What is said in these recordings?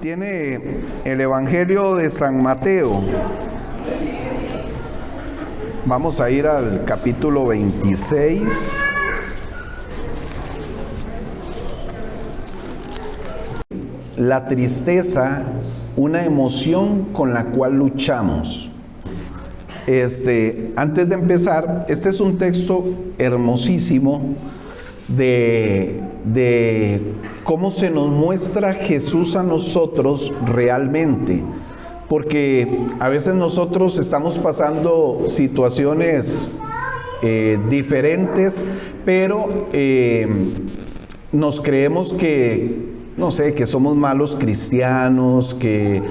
tiene el Evangelio de San Mateo. Vamos a ir al capítulo 26. La tristeza, una emoción con la cual luchamos. Antes de empezar, este es un texto hermosísimo de cómo se nos muestra Jesús a nosotros realmente, porque a veces nosotros estamos pasando situaciones diferentes, pero nos creemos que, no sé, que somos malos cristianos, que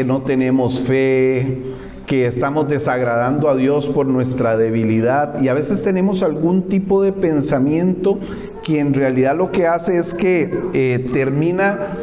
no tenemos fe, que estamos desagradando a Dios por nuestra debilidad, y a veces tenemos algún tipo de pensamiento que en realidad lo que hace es que termina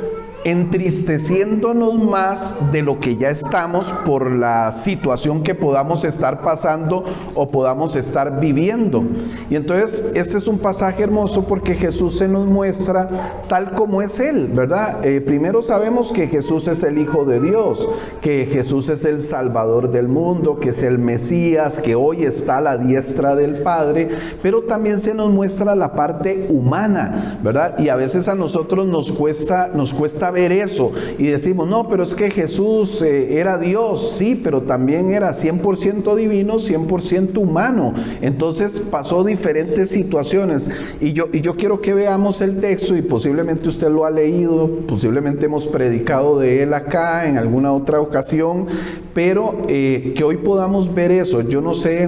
entristeciéndonos más de lo que ya estamos por la situación que podamos estar pasando o podamos estar viviendo. Y entonces este es un pasaje hermoso porque Jesús se nos muestra tal como es Él, ¿verdad? Primero sabemos que Jesús es el Hijo de Dios, que Jesús es el Salvador del mundo, que es el Mesías, que hoy está a la diestra del Padre, pero también se nos muestra la parte humana, ¿verdad? Y a veces a nosotros nos cuesta ver eso y decimos, no, pero es que Jesús era Dios, sí, pero también era 100% divino, 100% humano. Entonces pasó diferentes situaciones y yo quiero que veamos el texto, y posiblemente usted lo ha leído, posiblemente hemos predicado de él acá en alguna otra ocasión, pero que hoy podamos ver eso. Yo no sé,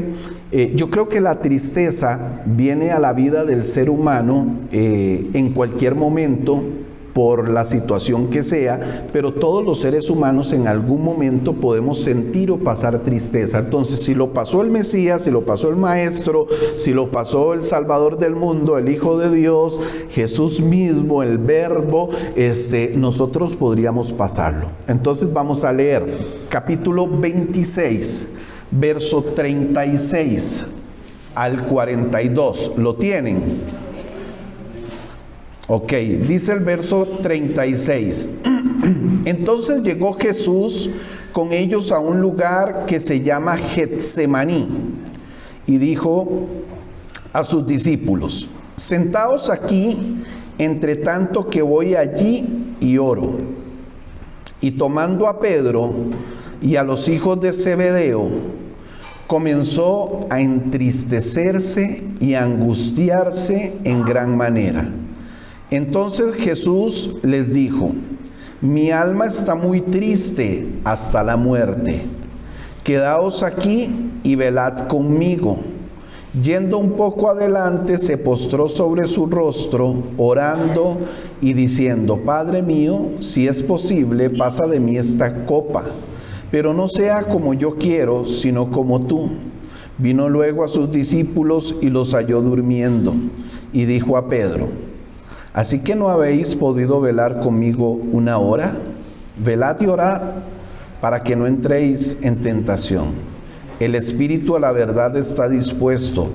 yo creo que la tristeza viene a la vida del ser humano en cualquier momento, por la situación que sea, pero todos los seres humanos en algún momento podemos sentir o pasar tristeza. Entonces, si lo pasó el Mesías, si lo pasó el Maestro, si lo pasó el Salvador del mundo, el Hijo de Dios, Jesús mismo, el Verbo, nosotros podríamos pasarlo. Entonces vamos a leer capítulo 26, verso 36 al 42. ¿Lo tienen? Ok, dice el verso 36. Entonces llegó Jesús con ellos a un lugar que se llama Getsemaní y dijo a sus discípulos: sentaos aquí, entre tanto que voy allí y oro. Y tomando a Pedro y a los hijos de Zebedeo, comenzó a entristecerse y a angustiarse en gran manera. Entonces Jesús les dijo: mi alma está muy triste hasta la muerte. Quedaos aquí y velad conmigo. Yendo un poco adelante, se postró sobre su rostro, orando y diciendo: Padre mío, si es posible, pasa de mí esta copa, pero no sea como yo quiero, sino como tú. Vino luego a sus discípulos y los halló durmiendo, y dijo a Pedro: ¿así que no habéis podido velar conmigo una hora? Velad y orad para que no entréis en tentación. El espíritu a la verdad está dispuesto,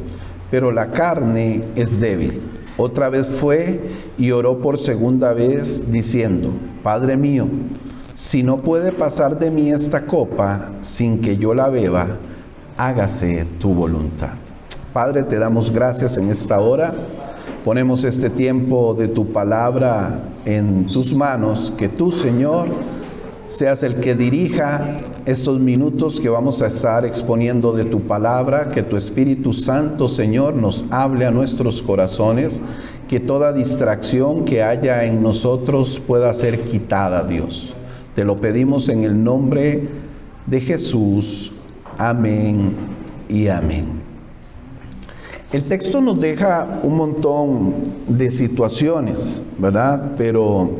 pero la carne es débil. Otra vez fue y oró por segunda vez, diciendo: Padre mío, si no puede pasar de mí esta copa sin que yo la beba, hágase tu voluntad. Padre, te damos gracias en esta hora. Ponemos este tiempo de tu palabra en tus manos, que tú, Señor, seas el que dirija estos minutos que vamos a estar exponiendo de tu palabra, que tu Espíritu Santo, Señor, nos hable a nuestros corazones, que toda distracción que haya en nosotros pueda ser quitada, Dios. Te lo pedimos en el nombre de Jesús. Amén y amén. El texto nos deja un montón de situaciones, ¿verdad? Pero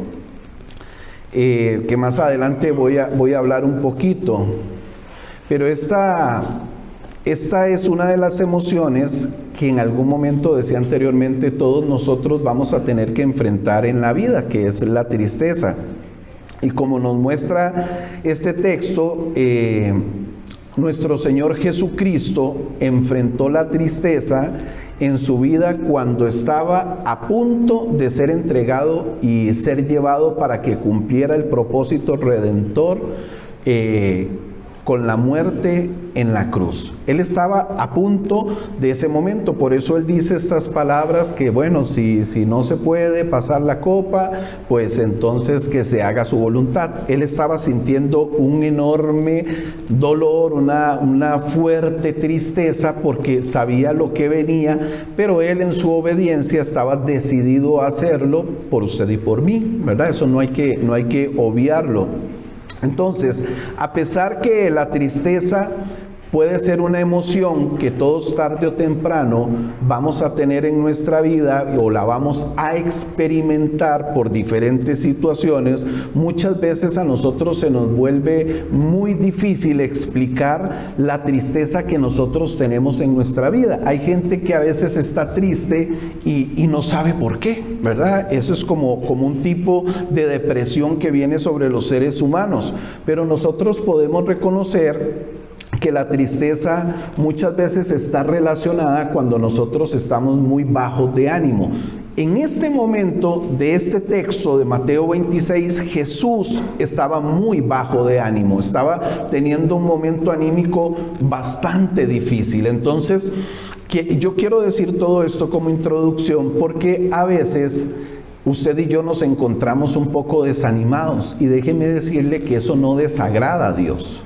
que más adelante voy a hablar un poquito. Pero esta es una de las emociones que en algún momento, decía anteriormente, todos nosotros vamos a tener que enfrentar en la vida, que es la tristeza. Y como nos muestra este texto, nuestro Señor Jesucristo enfrentó la tristeza en su vida cuando estaba a punto de ser entregado y ser llevado para que cumpliera el propósito redentor con la muerte en la cruz. Él estaba a punto de ese momento, por eso él dice estas palabras que bueno, si no se puede pasar la copa, pues entonces que se haga su voluntad. Él estaba sintiendo un enorme dolor, una fuerte tristeza porque sabía lo que venía, pero él en su obediencia estaba decidido a hacerlo por usted y por mí, ¿verdad? Eso no hay que obviarlo. Entonces, a pesar que la tristeza puede ser una emoción que todos tarde o temprano vamos a tener en nuestra vida o la vamos a experimentar por diferentes situaciones, muchas veces a nosotros se nos vuelve muy difícil explicar la tristeza que nosotros tenemos en nuestra vida. Hay gente que a veces está triste y no sabe por qué, ¿verdad? Eso es como un tipo de depresión que viene sobre los seres humanos, pero nosotros podemos reconocer que la tristeza muchas veces está relacionada cuando nosotros estamos muy bajos de ánimo. En este momento de este texto de Mateo 26, Jesús estaba muy bajo de ánimo, estaba teniendo un momento anímico bastante difícil. Entonces, yo quiero decir todo esto como introducción porque a veces usted y yo nos encontramos un poco desanimados y déjeme decirle que eso no desagrada a Dios.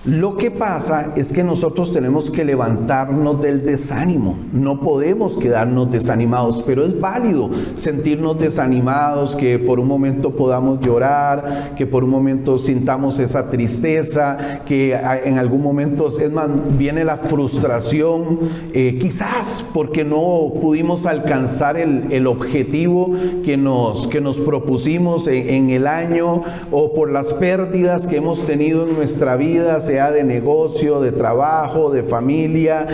Lo que pasa es que nosotros tenemos que levantarnos del desánimo. No podemos quedarnos desanimados, pero es válido sentirnos desanimados, que por un momento podamos llorar, que por un momento sintamos esa tristeza, que en algún momento, es más, viene la frustración, quizás porque no pudimos alcanzar el objetivo que nos propusimos en el año, o por las pérdidas que hemos tenido en nuestra vida, sea de negocio, de trabajo, de familia,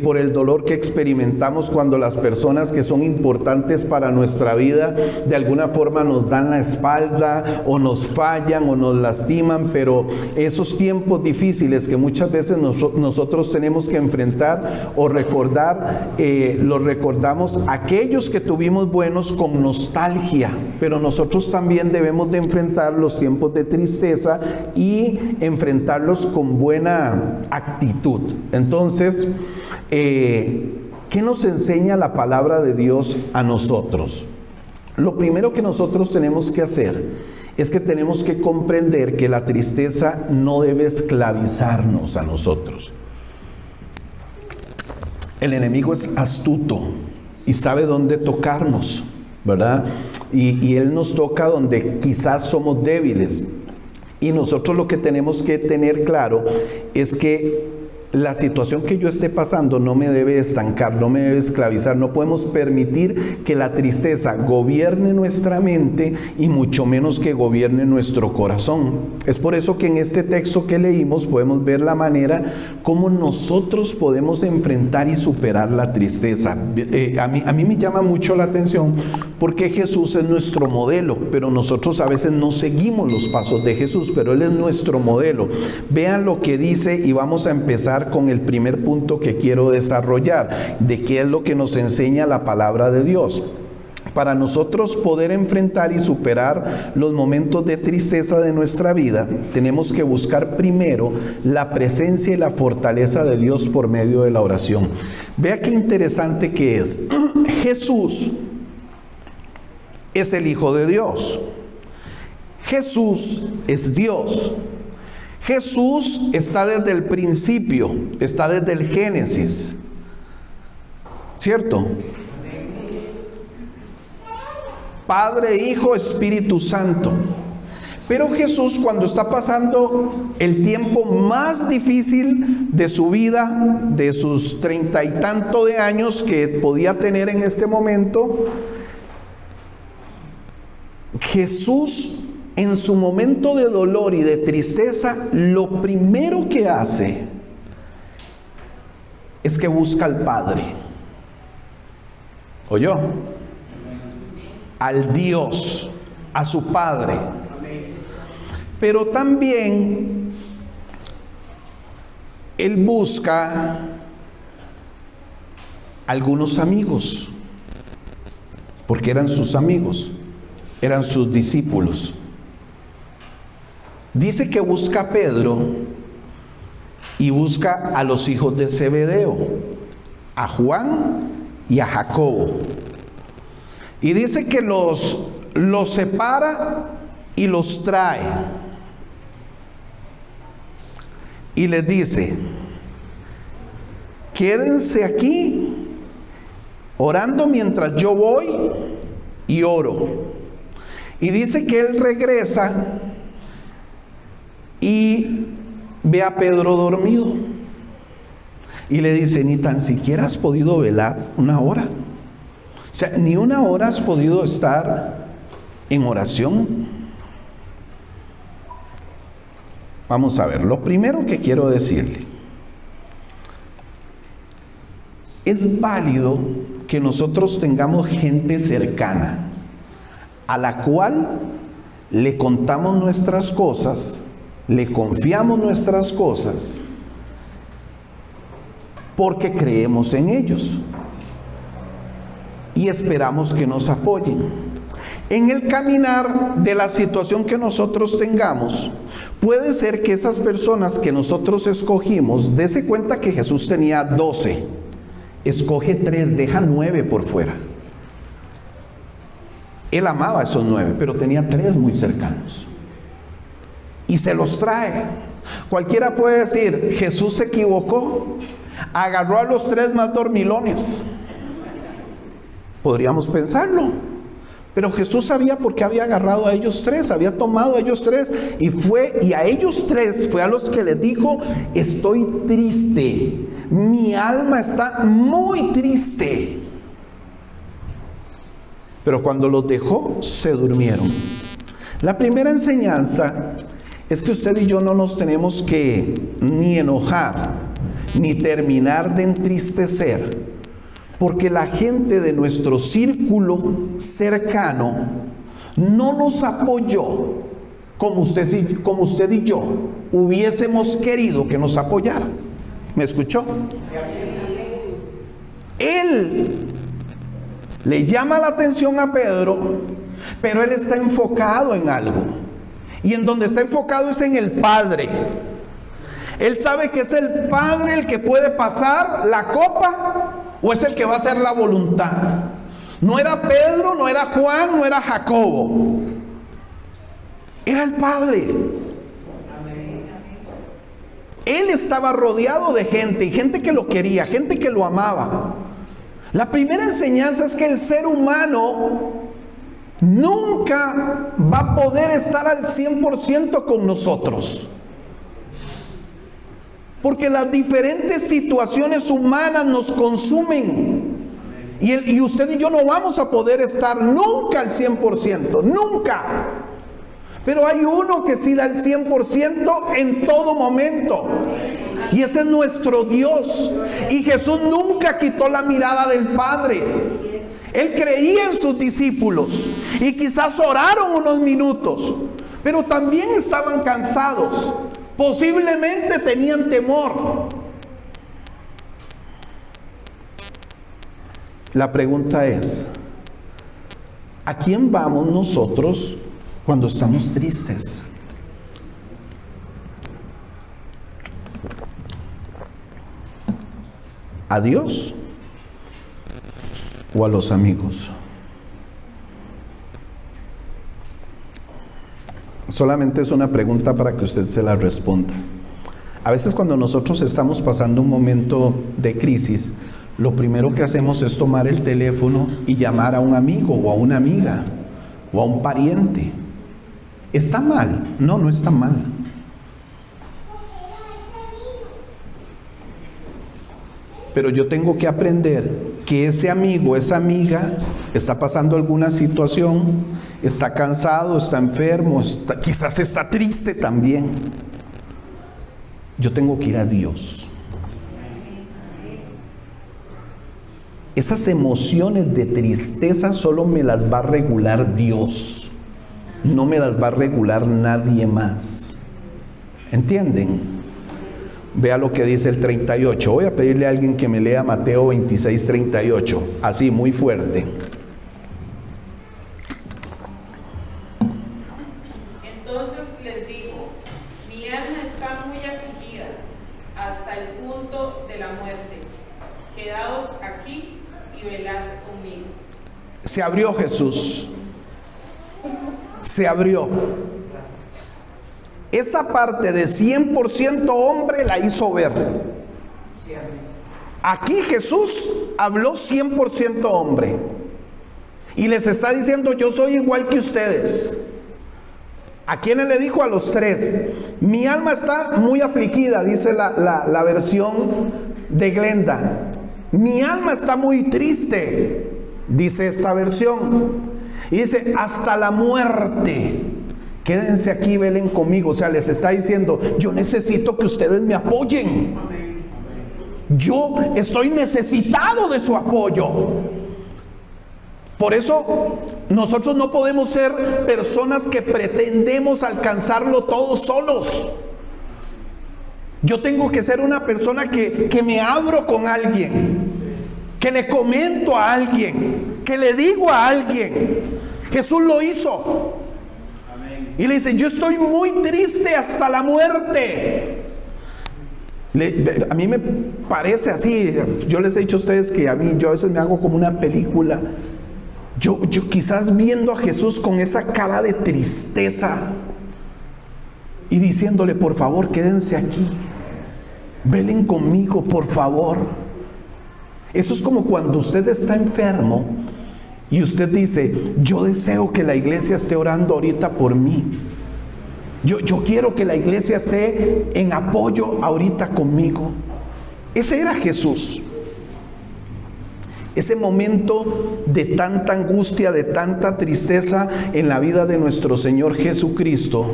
por el dolor que experimentamos cuando las personas que son importantes para nuestra vida de alguna forma nos dan la espalda o nos fallan o nos lastiman. Pero esos tiempos difíciles que muchas veces nosotros tenemos que enfrentar o recordar, los recordamos aquellos que tuvimos buenos con nostalgia, pero nosotros también debemos de enfrentar los tiempos de tristeza y enfrentarlos con buena actitud. Entonces, ¿qué nos enseña la palabra de Dios a nosotros? Lo primero que nosotros tenemos que hacer es que tenemos que comprender que la tristeza no debe esclavizarnos a nosotros. El enemigo es astuto y sabe dónde tocarnos, ¿verdad? Y él nos toca donde quizás somos débiles. Y nosotros lo que tenemos que tener claro es que la situación que yo esté pasando no me debe estancar, no me debe esclavizar. No podemos permitir que la tristeza gobierne nuestra mente y mucho menos que gobierne nuestro corazón. Es por eso que en este texto que leímos podemos ver la manera como nosotros podemos enfrentar y superar la tristeza. A mí me llama mucho la atención porque Jesús es nuestro modelo, pero nosotros a veces no seguimos los pasos de Jesús, pero Él es nuestro modelo. Vean lo que dice y vamos a empezar con el primer punto que quiero desarrollar, de qué es lo que nos enseña la palabra de Dios. Para nosotros poder enfrentar y superar los momentos de tristeza de nuestra vida, tenemos que buscar primero la presencia y la fortaleza de Dios por medio de la oración. Vea qué interesante que es. Jesús es el Hijo de Dios. Jesús es Dios. Jesús está desde el principio, está desde el Génesis, ¿cierto? Padre, Hijo, Espíritu Santo. Pero Jesús, cuando está pasando el tiempo más difícil de su vida, de sus 30 y tanto de años que podía tener en este momento, Jesús, en su momento de dolor y de tristeza, lo primero que hace es que busca al Padre. ¿Oyó? Al Dios, a su Padre. Pero también Él busca algunos amigos, porque eran sus amigos, eran sus discípulos. Dice que busca a Pedro y busca a los hijos de Zebedeo, a Juan y a Jacobo. Y dice que los separa y los trae. Y les dice: quédense aquí orando mientras yo voy y oro. Y dice que él regresa y ve a Pedro dormido. Y le dice: ni tan siquiera has podido velar una hora. O sea, ni una hora has podido estar en oración. Vamos a ver, lo primero que quiero decirle: es válido que nosotros tengamos gente cercana a la cual le contamos nuestras cosas, le confiamos nuestras cosas, porque creemos en ellos y esperamos que nos apoyen. En el caminar de la situación que nosotros tengamos, puede ser que esas personas que nosotros escogimos, dése cuenta que Jesús tenía 12, escoge 3, deja 9 por fuera. Él amaba a esos 9, pero tenía 3 muy cercanos y se los trae. Cualquiera puede decir: Jesús se equivocó, agarró a los 3 más dormilones. Podríamos pensarlo, pero Jesús sabía por qué había agarrado a ellos 3, había tomado a ellos 3 y a ellos 3 fue a los que les dijo: estoy triste, mi alma está muy triste. Pero cuando los dejó, se durmieron. La primera enseñanza es que usted y yo no nos tenemos que ni enojar, ni terminar de entristecer, porque la gente de nuestro círculo cercano no nos apoyó como usted y yo hubiésemos querido que nos apoyara. ¿Me escuchó? Él le llama la atención a Pedro, pero él está enfocado en algo. Y en donde está enfocado es en el Padre. Él sabe que es el Padre el que puede pasar la copa, o es el que va a hacer la voluntad. No era Pedro, no era Juan, no era Jacobo. Era el Padre. Él estaba rodeado de gente, y gente que lo quería, gente que lo amaba. La primera enseñanza es que el ser humano nunca va a poder estar al 100% con nosotros, porque las diferentes situaciones humanas nos consumen, y usted y yo no vamos a poder estar nunca al 100%, nunca. Pero hay uno que sí da el 100% en todo momento, y ese es nuestro Dios. Y Jesús nunca quitó la mirada del Padre. Él creía en sus discípulos, y quizás oraron unos minutos, pero también estaban cansados. Posiblemente tenían temor. La pregunta es: ¿a quién vamos nosotros cuando estamos tristes? ¿A Dios o a los amigos? Solamente es una pregunta para que usted se la responda. A veces cuando nosotros estamos pasando un momento de crisis, lo primero que hacemos es tomar el teléfono y llamar a un amigo o a una amiga o a un pariente. ¿Está mal? No, no está mal. Pero yo tengo que aprender que ese amigo, esa amiga, está pasando alguna situación, está cansado, está enfermo, quizás está triste también. Yo tengo que ir a Dios. Esas emociones de tristeza solo me las va a regular Dios, no me las va a regular nadie más. ¿Entienden? Vea lo que dice el 38. Voy a pedirle a alguien que me lea Mateo 26, 38. Así, muy fuerte. Entonces les digo, mi alma está muy afligida hasta el punto de la muerte. Quedaos aquí y velad conmigo. Se abrió Jesús. Se abrió. Esa parte de 100% hombre la hizo ver. Aquí Jesús habló 100% hombre. Y les está diciendo, yo soy igual que ustedes. ¿A quiénes le dijo? A los tres. Mi alma está muy afligida, dice la versión de Glenda. Mi alma está muy triste, dice esta versión. Y dice, hasta la muerte. Quédense aquí, velen conmigo. O sea, les está diciendo, yo necesito que ustedes me apoyen. Yo estoy necesitado de su apoyo. Por eso nosotros no podemos ser personas que pretendemos alcanzarlo todos solos. Yo tengo que ser una persona que me abro con alguien, que le comento a alguien, que le digo a alguien. Jesús lo hizo. Y le dice, yo estoy muy triste hasta la muerte. A mí me parece así. Yo les he dicho a ustedes que yo a veces me hago como una película. Yo quizás viendo a Jesús con esa cara de tristeza y diciéndole, por favor, quédense aquí. Velen conmigo, por favor. Eso es como cuando usted está enfermo y usted dice, yo deseo que la iglesia esté orando ahorita por mí. Yo quiero que la iglesia esté en apoyo ahorita conmigo. Ese era Jesús. Ese momento de tanta angustia, de tanta tristeza en la vida de nuestro Señor Jesucristo,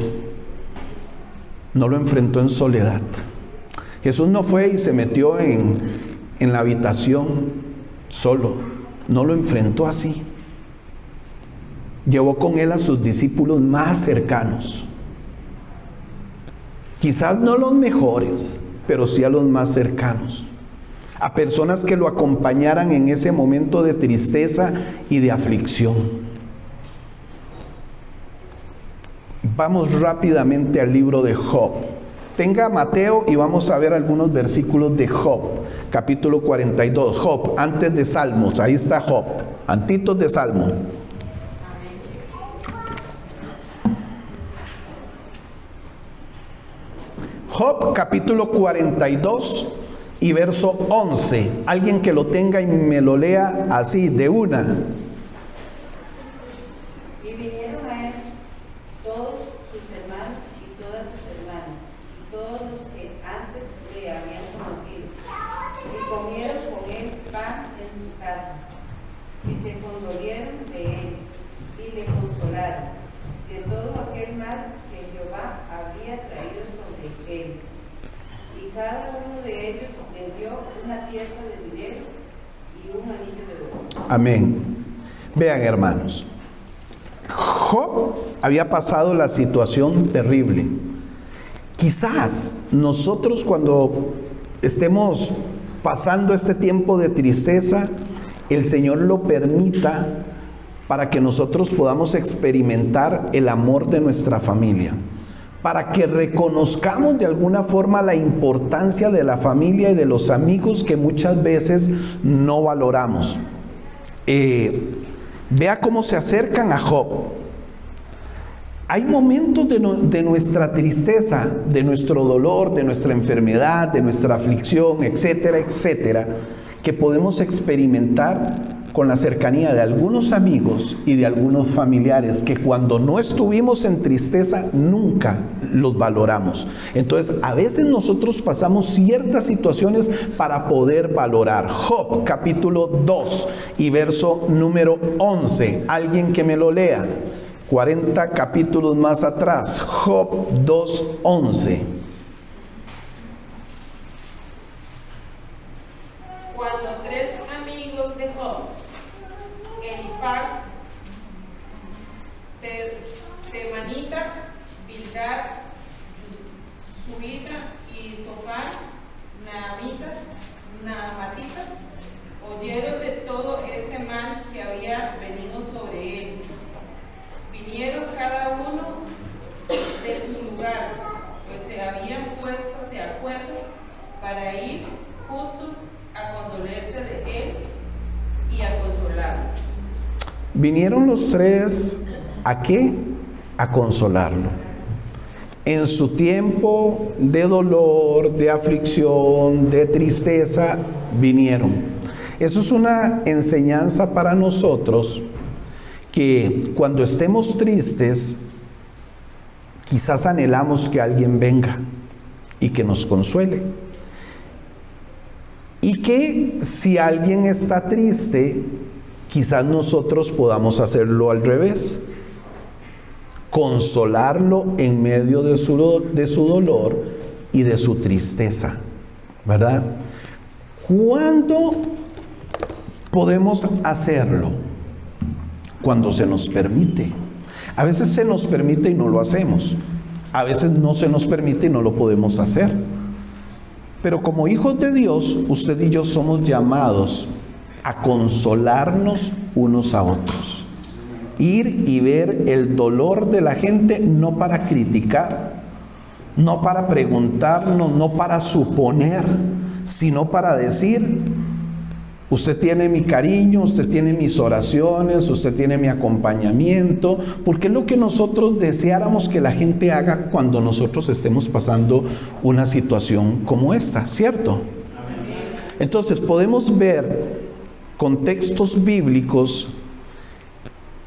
no lo enfrentó en soledad. Jesús no fue y se metió en la habitación solo. No lo enfrentó así. Llevó con él a sus discípulos más cercanos. Quizás no los mejores, pero sí a los más cercanos. A personas que lo acompañaran en ese momento de tristeza y de aflicción. Vamos rápidamente al libro de Job. Tenga Mateo y vamos a ver algunos versículos de Job, capítulo 42. Job, antes de Salmos, ahí está Job, antitos de Salmo. Job, capítulo 42 y verso 11. Alguien que lo tenga y me lo lea así, de una. Y vinieron a él todos sus hermanos y todas sus hermanas, y todos los que antes le habían conocido, y comieron con él pan en su casa, y se condolieron de él, y le consolaron de todo aquel mal que Jehová había traído sobre él. Y cada uno de ellos le dio una pieza de dinero y un anillo de oro. Amén. Vean, hermanos, Job había pasado la situación terrible. Quizás nosotros, cuando estemos pasando este tiempo de tristeza, el Señor lo permita para que nosotros podamos experimentar el amor de nuestra familia, para que reconozcamos de alguna forma la importancia de la familia y de los amigos que muchas veces no valoramos. Vea cómo se acercan a Job. Hay momentos de nuestra tristeza, de nuestro dolor, de nuestra enfermedad, de nuestra aflicción, etcétera, etcétera, que podemos experimentar con la cercanía de algunos amigos y de algunos familiares que cuando no estuvimos en tristeza nunca los valoramos. Entonces a veces nosotros pasamos ciertas situaciones para poder valorar. Job capítulo 2 y verso número 11. Alguien que me lo lea. 40 capítulos más atrás. Job 2:11. Cuando tres amigos de Job, Elifaz, Temanita, Bildad, Suita y Sofar, lugar, pues se habían puesto de acuerdo para ir juntos a condolerse de él y a consolarlo. Vinieron los tres, ¿a qué? A consolarlo. En su tiempo de dolor, de aflicción, de tristeza, vinieron. Eso es una enseñanza para nosotros, que cuando estemos tristes, quizás anhelamos que alguien venga y que nos consuele. Y que si alguien está triste, quizás nosotros podamos hacerlo al revés. Consolarlo en medio de su dolor y de su tristeza, ¿verdad? ¿Cuándo podemos hacerlo? Cuando se nos permite. A veces se nos permite y no lo hacemos. A veces no se nos permite y no lo podemos hacer. Pero como hijos de Dios, usted y yo somos llamados a consolarnos unos a otros. Ir y ver el dolor de la gente, no para criticar, no para preguntarnos, no para suponer, sino para decir: usted tiene mi cariño, usted tiene mis oraciones, usted tiene mi acompañamiento, porque es lo que nosotros deseáramos que la gente haga cuando nosotros estemos pasando una situación como esta, ¿cierto? Entonces podemos ver contextos bíblicos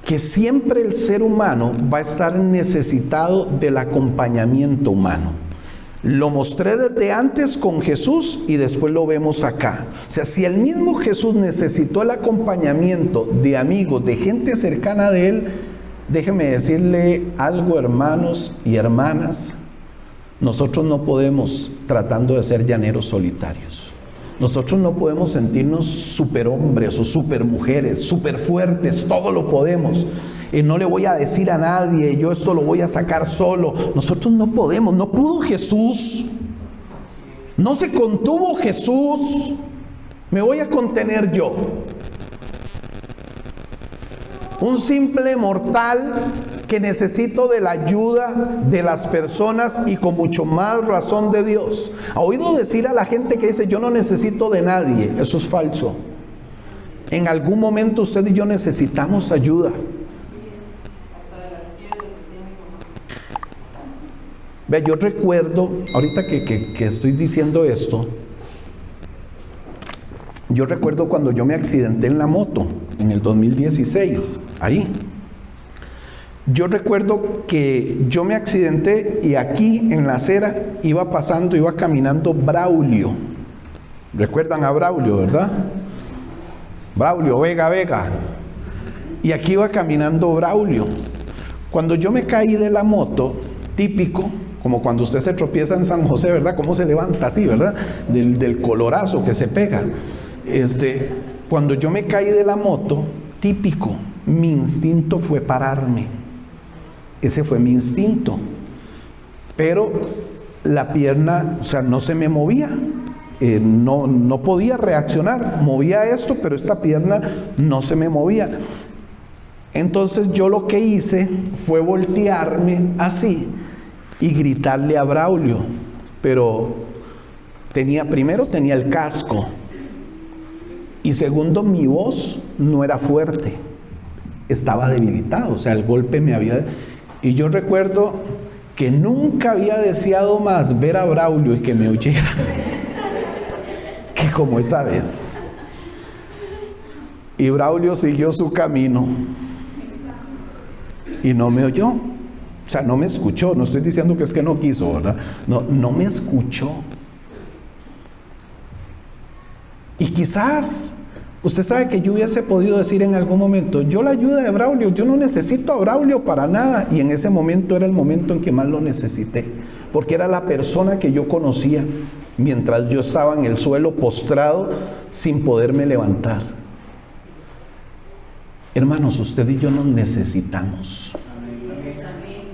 que siempre el ser humano va a estar necesitado del acompañamiento humano. Lo mostré desde antes con Jesús y después lo vemos acá. O sea, si el mismo Jesús necesitó el acompañamiento de amigos, de gente cercana de Él, déjeme decirle algo, hermanos y hermanas, nosotros no podemos tratando de ser llaneros solitarios. Nosotros no podemos sentirnos superhombres o supermujeres, superfuertes, todo lo podemos. No le voy a decir a nadie, yo esto lo voy a sacar solo. Nosotros no podemos, no pudo Jesús. No se contuvo Jesús. Me voy a contener yo. Un simple mortal que necesito de la ayuda de las personas y con mucho más razón de Dios. ¿Ha oído decir a la gente que dice: yo no necesito de nadie? Eso es falso. En algún momento usted y yo necesitamos ayuda. Vea, yo recuerdo, ahorita que estoy diciendo esto, yo recuerdo cuando yo me accidenté en la moto, en el 2016, ahí. Yo recuerdo que yo me accidenté y aquí en la acera iba caminando Braulio. ¿Recuerdan a Braulio, verdad? Braulio, Vega. Y aquí iba caminando Braulio. Cuando yo me caí de la moto, típico, como cuando usted se tropieza en San José, ¿verdad? ¿Cómo se levanta así, verdad? Del colorazo que se pega. Cuando yo me caí de la moto, típico, mi instinto fue pararme. Ese fue mi instinto. Pero la pierna, o sea, no se me movía. No podía reaccionar. Movía esto, pero esta pierna no se me movía. Entonces yo lo que hice fue voltearme así y gritarle a Braulio. Pero primero tenía el casco. Y segundo, mi voz no era fuerte. Estaba debilitado. O sea, el golpe me había... Y yo recuerdo que nunca había deseado más ver a Braulio y que me oyera que como esa vez. Y Braulio siguió su camino y no me oyó. O sea, no me escuchó. No estoy diciendo que es que no quiso, ¿verdad? No me escuchó. Y quizás usted sabe que yo hubiese podido decir en algún momento: yo la ayuda de Braulio, yo no necesito a Braulio para nada. Y en ese momento era el momento en que más lo necesité, porque era la persona que yo conocía mientras yo estaba en el suelo postrado sin poderme levantar. Hermanos, usted y yo nos necesitamos.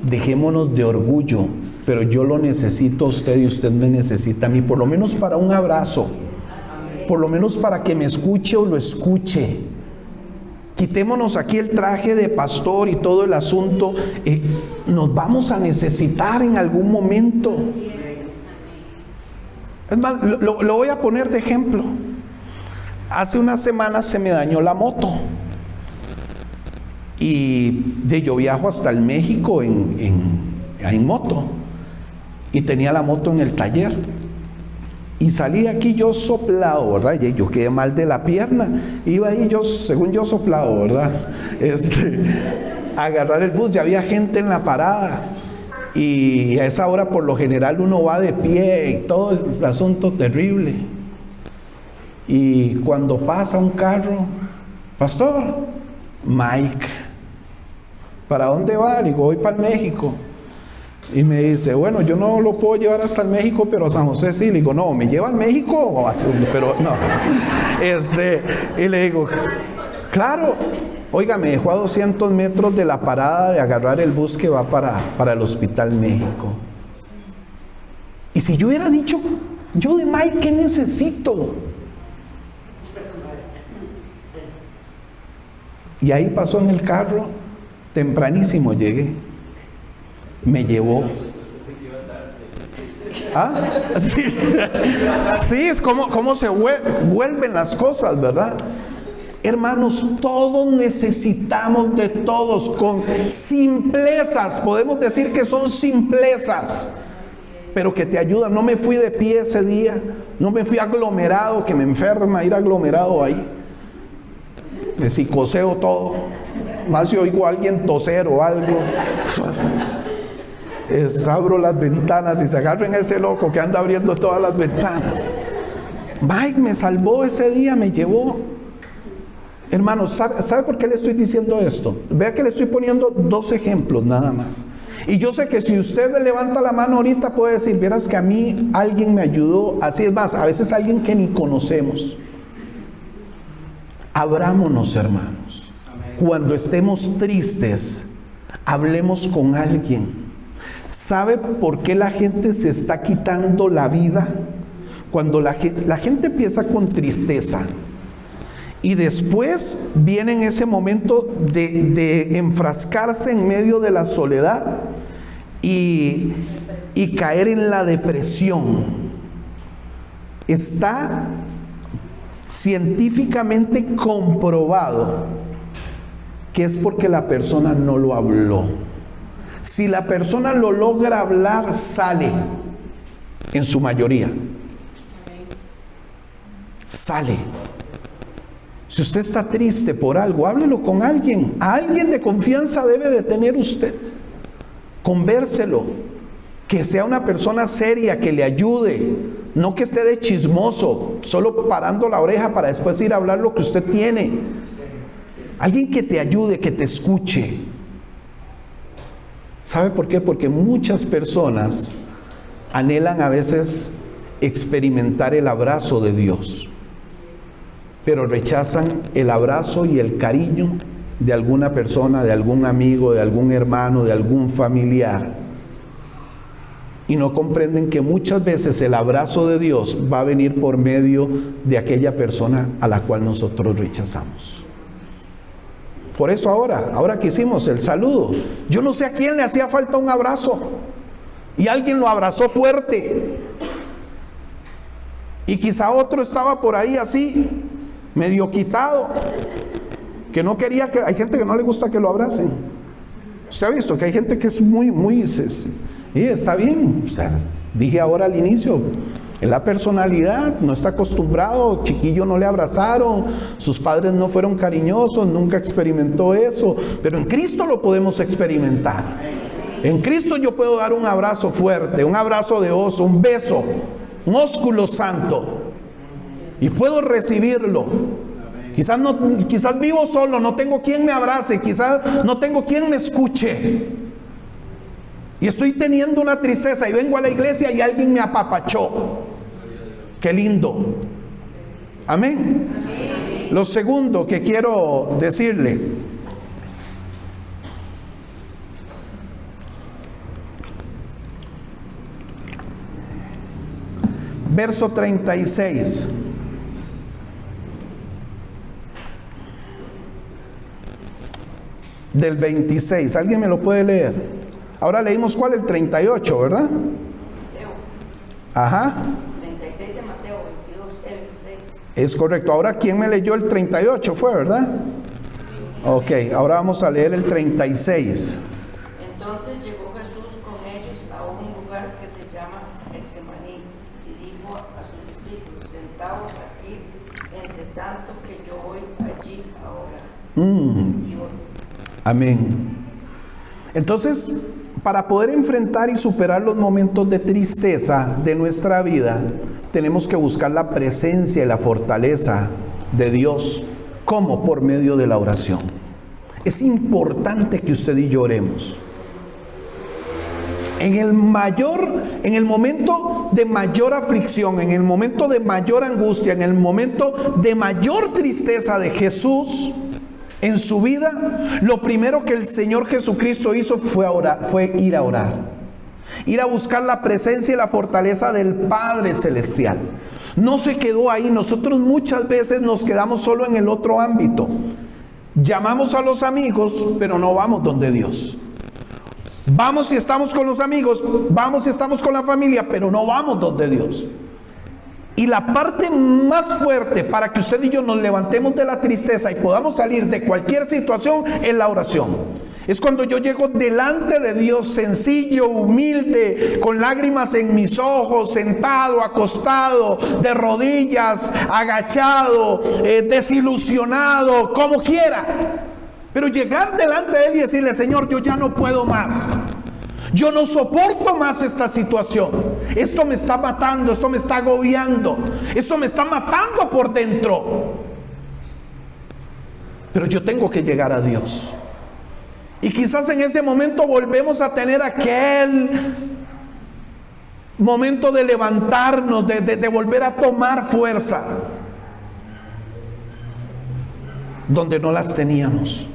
Dejémonos de orgullo, pero yo lo necesito a usted y usted me necesita a mí, por lo menos para un abrazo. Por lo menos para que me escuche o lo escuche. quitémonos aquí el traje de pastor y todo el asunto. Nos vamos a necesitar en algún momento. Es más, lo voy a poner de ejemplo. Hace unas semanas se me dañó la moto. Y yo viajo hasta el México en moto. Y tenía la moto en el taller. Y salí aquí yo soplado, ¿verdad? Y yo quedé mal de la pierna. Iba ahí yo, según yo, soplado, ¿verdad? A agarrar el bus. Ya había gente en la parada. Y a esa hora, por lo general, uno va de pie y todo el asunto terrible. Y cuando pasa un carro, pastor, Mike, ¿para dónde va? Le digo, voy para el México. Y me dice, bueno, yo no lo puedo llevar hasta el México, pero a San José sí. Le digo, no, ¿me lleva al México o a San José? Pero no. Y le digo, claro. Oiga, me dejó a 200 metros de la parada de agarrar el bus que va para el Hospital México. Y si yo hubiera dicho, yo de Mike, ¿qué necesito? Y ahí pasó en el carro, tempranísimo llegué. Me llevó. ¿Ah? Sí, sí, es como se vuelven las cosas, ¿verdad? Hermanos, todos necesitamos de todos, con simplezas. Podemos decir que son simplezas, pero que te ayudan. No me fui de pie ese día, no me fui aglomerado, que me enferma ir aglomerado ahí. Me psicoseo todo. Más si oigo a alguien toser o algo, abro las ventanas y se agarren a ese loco que anda abriendo todas las ventanas. Mike me salvó ese día, me llevó. Hermanos, ¿sabe por qué le estoy diciendo esto? Vea que le estoy poniendo 2 ejemplos nada más. Y yo sé que si usted le levanta la mano ahorita puede decir, vieras que a mí alguien me ayudó. Así es más, a veces alguien que ni conocemos. Abrámonos, hermanos. Cuando estemos tristes, hablemos con alguien. ¿Sabe por qué la gente se está quitando la vida? Cuando la gente empieza con tristeza y después viene en ese momento de enfrascarse en medio de la soledad y caer en la depresión. Está científicamente comprobado que es porque la persona no lo habló. Si la persona lo logra hablar, sale, en su mayoría. Sale. Si usted está triste por algo, háblelo con alguien. A alguien de confianza debe de tener usted. Convérselo. Que sea una persona seria, que le ayude. No que esté de chismoso, solo parando la oreja para después ir a hablar lo que usted tiene. Alguien que te ayude, que te escuche. ¿Sabe por qué? Porque muchas personas anhelan a veces experimentar el abrazo de Dios, pero rechazan el abrazo y el cariño de alguna persona, de algún amigo, de algún hermano, de algún familiar. Y no comprenden que muchas veces el abrazo de Dios va a venir por medio de aquella persona a la cual nosotros rechazamos. Por eso ahora que hicimos el saludo, yo no sé a quién le hacía falta un abrazo y alguien lo abrazó fuerte y quizá otro estaba por ahí así, medio quitado, que no quería que... Hay gente que no le gusta que lo abracen. Usted ha visto que hay gente que es muy y está bien, o sea, dije ahora al inicio, es la personalidad, no está acostumbrado, chiquillo no le abrazaron, sus padres no fueron cariñosos, nunca experimentó eso, pero en Cristo lo podemos experimentar. En Cristo yo puedo dar un abrazo fuerte, un abrazo de oso, un beso, un ósculo santo, y puedo recibirlo. Quizás vivo solo, no tengo quien me abrace, quizás no tengo quien me escuche. Y estoy teniendo una tristeza y vengo a la iglesia y alguien me apapachó. ¡Qué lindo! Amén. Amén. Lo segundo que quiero decirle, verso 36. del 26. ¿Alguien me lo puede leer? Ahora leímos cuál, el 38, ¿verdad? Mateo. Ajá. 36 de Mateo, 22, 26. Es correcto. Ahora, ¿quién me leyó el 38? Fue, ¿verdad? Ok, ahora vamos a leer el 36. Entonces llegó Jesús con ellos a un lugar que se llama Getsemaní y dijo a sus discípulos: sentaos aquí, entre tanto que yo voy allí ahora. Y oro. Amén. Entonces, para poder enfrentar y superar los momentos de tristeza de nuestra vida, tenemos que buscar la presencia y la fortaleza de Dios. ¿Cómo? Por medio de la oración. Es importante que usted y yo oremos. En el momento de mayor aflicción, en el momento de mayor angustia, en el momento de mayor tristeza de Jesús en su vida, lo primero que el Señor Jesucristo hizo fue ir a orar. Ir a buscar la presencia y la fortaleza del Padre Celestial. No se quedó ahí. Nosotros muchas veces nos quedamos solo en el otro ámbito. Llamamos a los amigos, pero no vamos donde Dios. Vamos y estamos con los amigos, vamos y estamos con la familia, pero no vamos donde Dios. Y la parte más fuerte para que usted y yo nos levantemos de la tristeza y podamos salir de cualquier situación es la oración. Es cuando yo llego delante de Dios sencillo, humilde, con lágrimas en mis ojos, sentado, acostado, de rodillas, agachado, desilusionado, como quiera. Pero llegar delante de Él y decirle: Señor, yo ya no puedo más. Yo no soporto más esta situación. Esto me está matando, esto me está agobiando, esto me está matando por dentro. Pero yo tengo que llegar a Dios. Y quizás en ese momento volvemos a tener aquel momento de levantarnos, de volver a tomar fuerza, donde no las teníamos.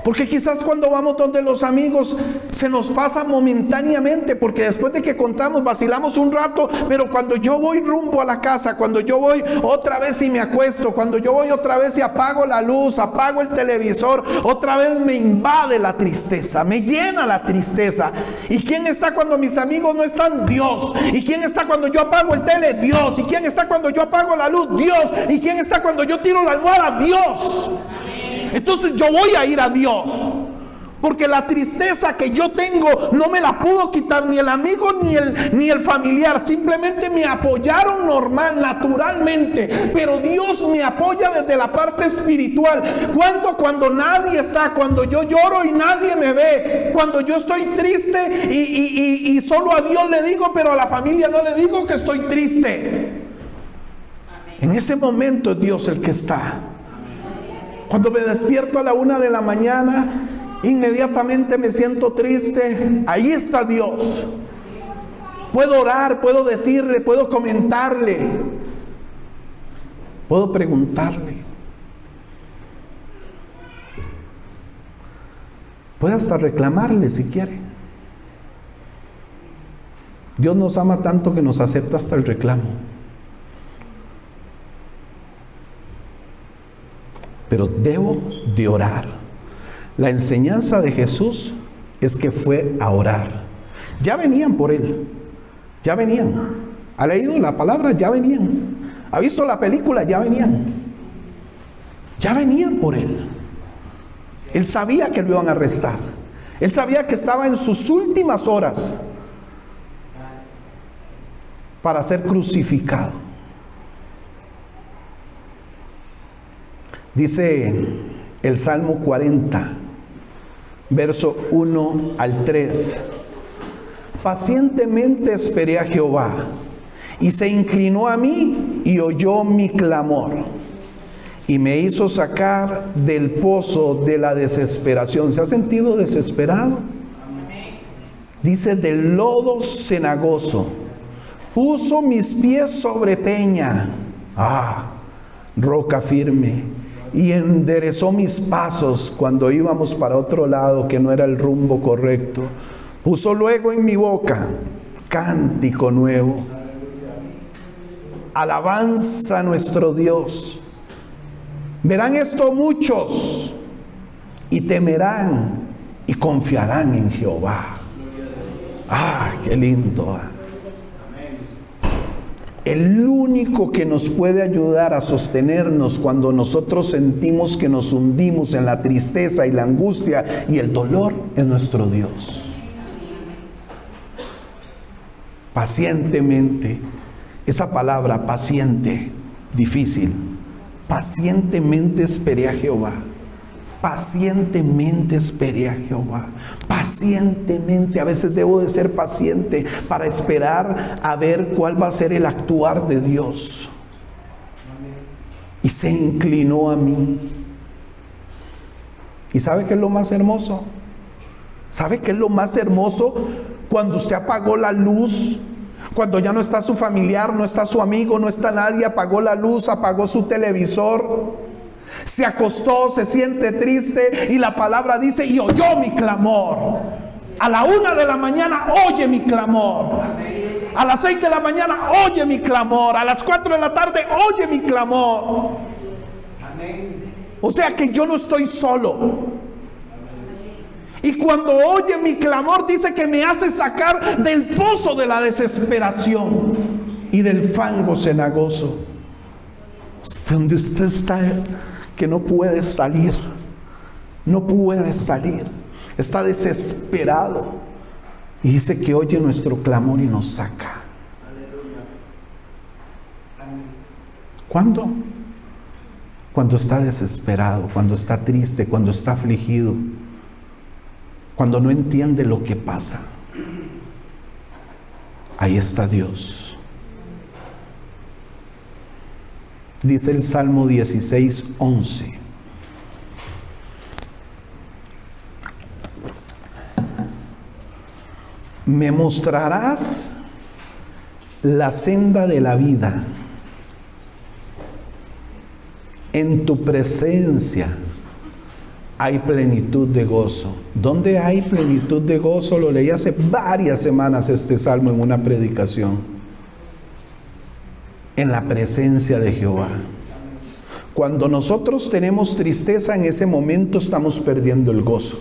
Porque quizás cuando vamos donde los amigos se nos pasa momentáneamente, porque después de que contamos, vacilamos un rato, pero cuando yo voy rumbo a la casa, cuando yo voy otra vez y me acuesto, cuando yo voy otra vez y apago la luz, apago el televisor, otra vez me invade la tristeza, me llena la tristeza. ¿Y quién está cuando mis amigos no están? Dios. ¿Y quién está cuando yo apago el tele? Dios. ¿Y quién está cuando yo apago la luz? Dios. ¿Y quién está cuando yo tiro la almohada? Dios. Entonces yo voy a ir a Dios, porque la tristeza que yo tengo no me la pudo quitar ni el amigo ni el familiar. Simplemente me apoyaron normal, naturalmente, pero Dios me apoya desde la parte espiritual. Cuando nadie está, cuando yo lloro y nadie me ve, cuando yo estoy triste y solo a Dios le digo, pero a la familia no le digo que estoy triste. En ese momento es Dios el que está. Cuando me despierto a la 1 de la mañana, inmediatamente me siento triste. Ahí está Dios. Puedo orar, puedo decirle, puedo comentarle, puedo preguntarle. Puedo hasta reclamarle si quiere. Dios nos ama tanto que nos acepta hasta el reclamo. Pero debo de orar. La enseñanza de Jesús es que fue a orar. Ya venían por Él. Ya venían. ¿Ha leído la palabra? Ya venían. ¿Ha visto la película? Ya venían. Ya venían por Él. Él sabía que lo iban a arrestar. Él sabía que estaba en sus últimas horas para ser crucificado. Dice el Salmo 40, verso 1 al 3. Pacientemente esperé a Jehová, y se inclinó a mí y oyó mi clamor, y me hizo sacar del pozo de la desesperación. ¿Se ha sentido desesperado? Dice: del lodo cenagoso, puso mis pies sobre peña, roca firme, y enderezó mis pasos cuando íbamos para otro lado que no era el rumbo correcto. Puso luego en mi boca cántico nuevo, alabanza a nuestro Dios. Verán esto muchos y temerán y confiarán en Jehová. ¡Ah, qué lindo! El único que nos puede ayudar a sostenernos cuando nosotros sentimos que nos hundimos en la tristeza y la angustia y el dolor es nuestro Dios. Pacientemente, esa palabra paciente, difícil. Pacientemente esperé a Jehová. Pacientemente esperé a Jehová. Pacientemente, a veces debo de ser paciente para esperar a ver cuál va a ser el actuar de Dios. Y se inclinó a mí. ¿Y sabe qué es lo más hermoso? ¿Sabe qué es lo más hermoso? Cuando usted apagó la luz, cuando ya no está su familiar, no está su amigo, no está nadie, apagó la luz, apagó su televisor, se acostó, se siente triste y la palabra dice: y oyó mi clamor. A la 1 de la mañana oye mi clamor. A las 6 de la mañana oye mi clamor. A las 4 de la tarde oye mi clamor. O sea que yo no estoy solo. Y cuando oye mi clamor, dice que me hace sacar del pozo de la desesperación y del fango cenagoso. Donde usted está, que no puede salir, no puede salir, está desesperado, y dice que oye nuestro clamor y nos saca. ¿Cuándo? Cuando está desesperado, cuando está triste, cuando está afligido, cuando no entiende lo que pasa. Ahí está Dios. Dice el Salmo 16:11. Me mostrarás la senda de la vida. En tu presencia hay plenitud de gozo. ¿Dónde hay plenitud de gozo? Lo leí hace varias semanas este salmo en una predicación. En la presencia de Jehová. Cuando nosotros tenemos tristeza, en ese momento estamos perdiendo el gozo.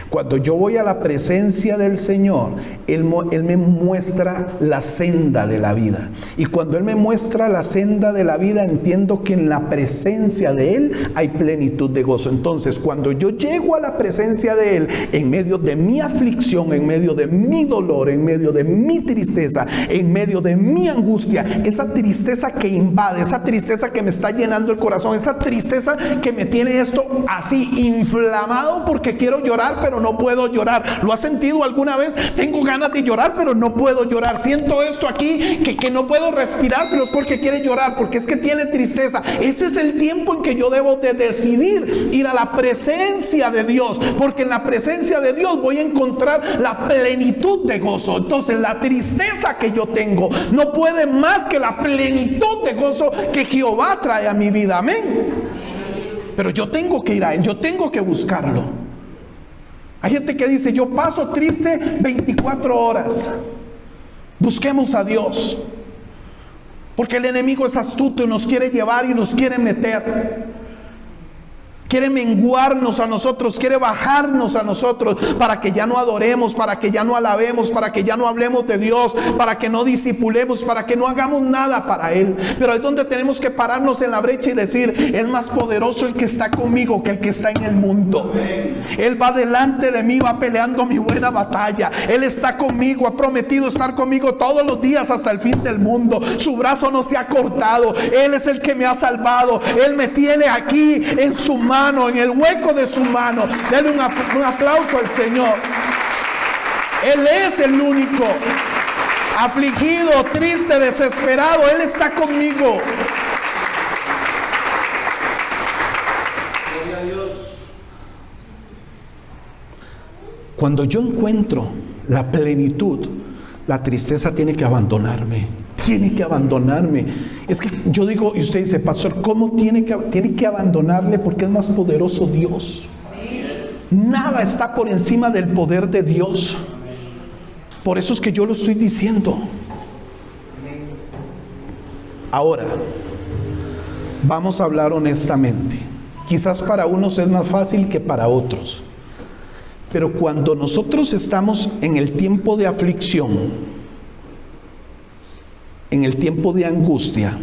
Cuando yo voy a la presencia del Señor, Él me muestra la senda de la vida. Y cuando Él me muestra la senda de la vida, entiendo que en la presencia de Él hay plenitud de gozo. Entonces, cuando yo llego a la presencia de Él, en medio de mi aflicción, en medio de mi dolor, en medio de mi tristeza, en medio de mi angustia, esa tristeza que invade, esa tristeza que me está llenando el corazón, esa tristeza que me tiene esto así inflamado porque quiero llorar, pero no puedo llorar. ¿Lo has sentido alguna vez? Tengo ganas de llorar, pero no puedo llorar. Siento esto aquí, que no puedo respirar, pero es porque quiere llorar, porque es que tiene tristeza. Ese es el tiempo en que yo debo de decidir ir a la presencia de Dios, porque en la presencia de Dios voy a encontrar la plenitud de gozo. Entonces la tristeza que yo tengo no puede más que la plenitud de gozo que Jehová trae a mi vida. Amén. Pero yo tengo que ir a Él, yo tengo que buscarlo. Hay gente que dice: yo paso triste 24 horas. Busquemos a Dios, porque el enemigo es astuto y nos quiere llevar y nos quiere meter. Quiere menguarnos a nosotros, quiere bajarnos a nosotros para que ya no adoremos, para que ya no alabemos, para que ya no hablemos de Dios, para que no discipulemos, para que no hagamos nada para Él. Pero es donde tenemos que pararnos en la brecha y decir: es más poderoso el que está conmigo que el que está en el mundo. Él va delante de mí, va peleando mi buena batalla. Él está conmigo, ha prometido estar conmigo todos los días hasta el fin del mundo. Su brazo no se ha cortado. Él es el que me ha salvado. Él me tiene aquí en su mano, en el hueco de su mano. Denle un aplauso al Señor. Él es el único. Afligido, triste, desesperado, Él está conmigo. Cuando yo encuentro la plenitud, la tristeza tiene que abandonarme. Tiene que abandonarme. Es que yo digo, y usted dice: pastor, ¿cómo tiene que abandonarle? Porque es más poderoso Dios. Nada está por encima del poder de Dios. Por eso es que yo lo estoy diciendo. Ahora, vamos a hablar honestamente. Quizás para unos es más fácil que para otros. Pero cuando nosotros estamos en el tiempo de aflicción, en el tiempo de angustia,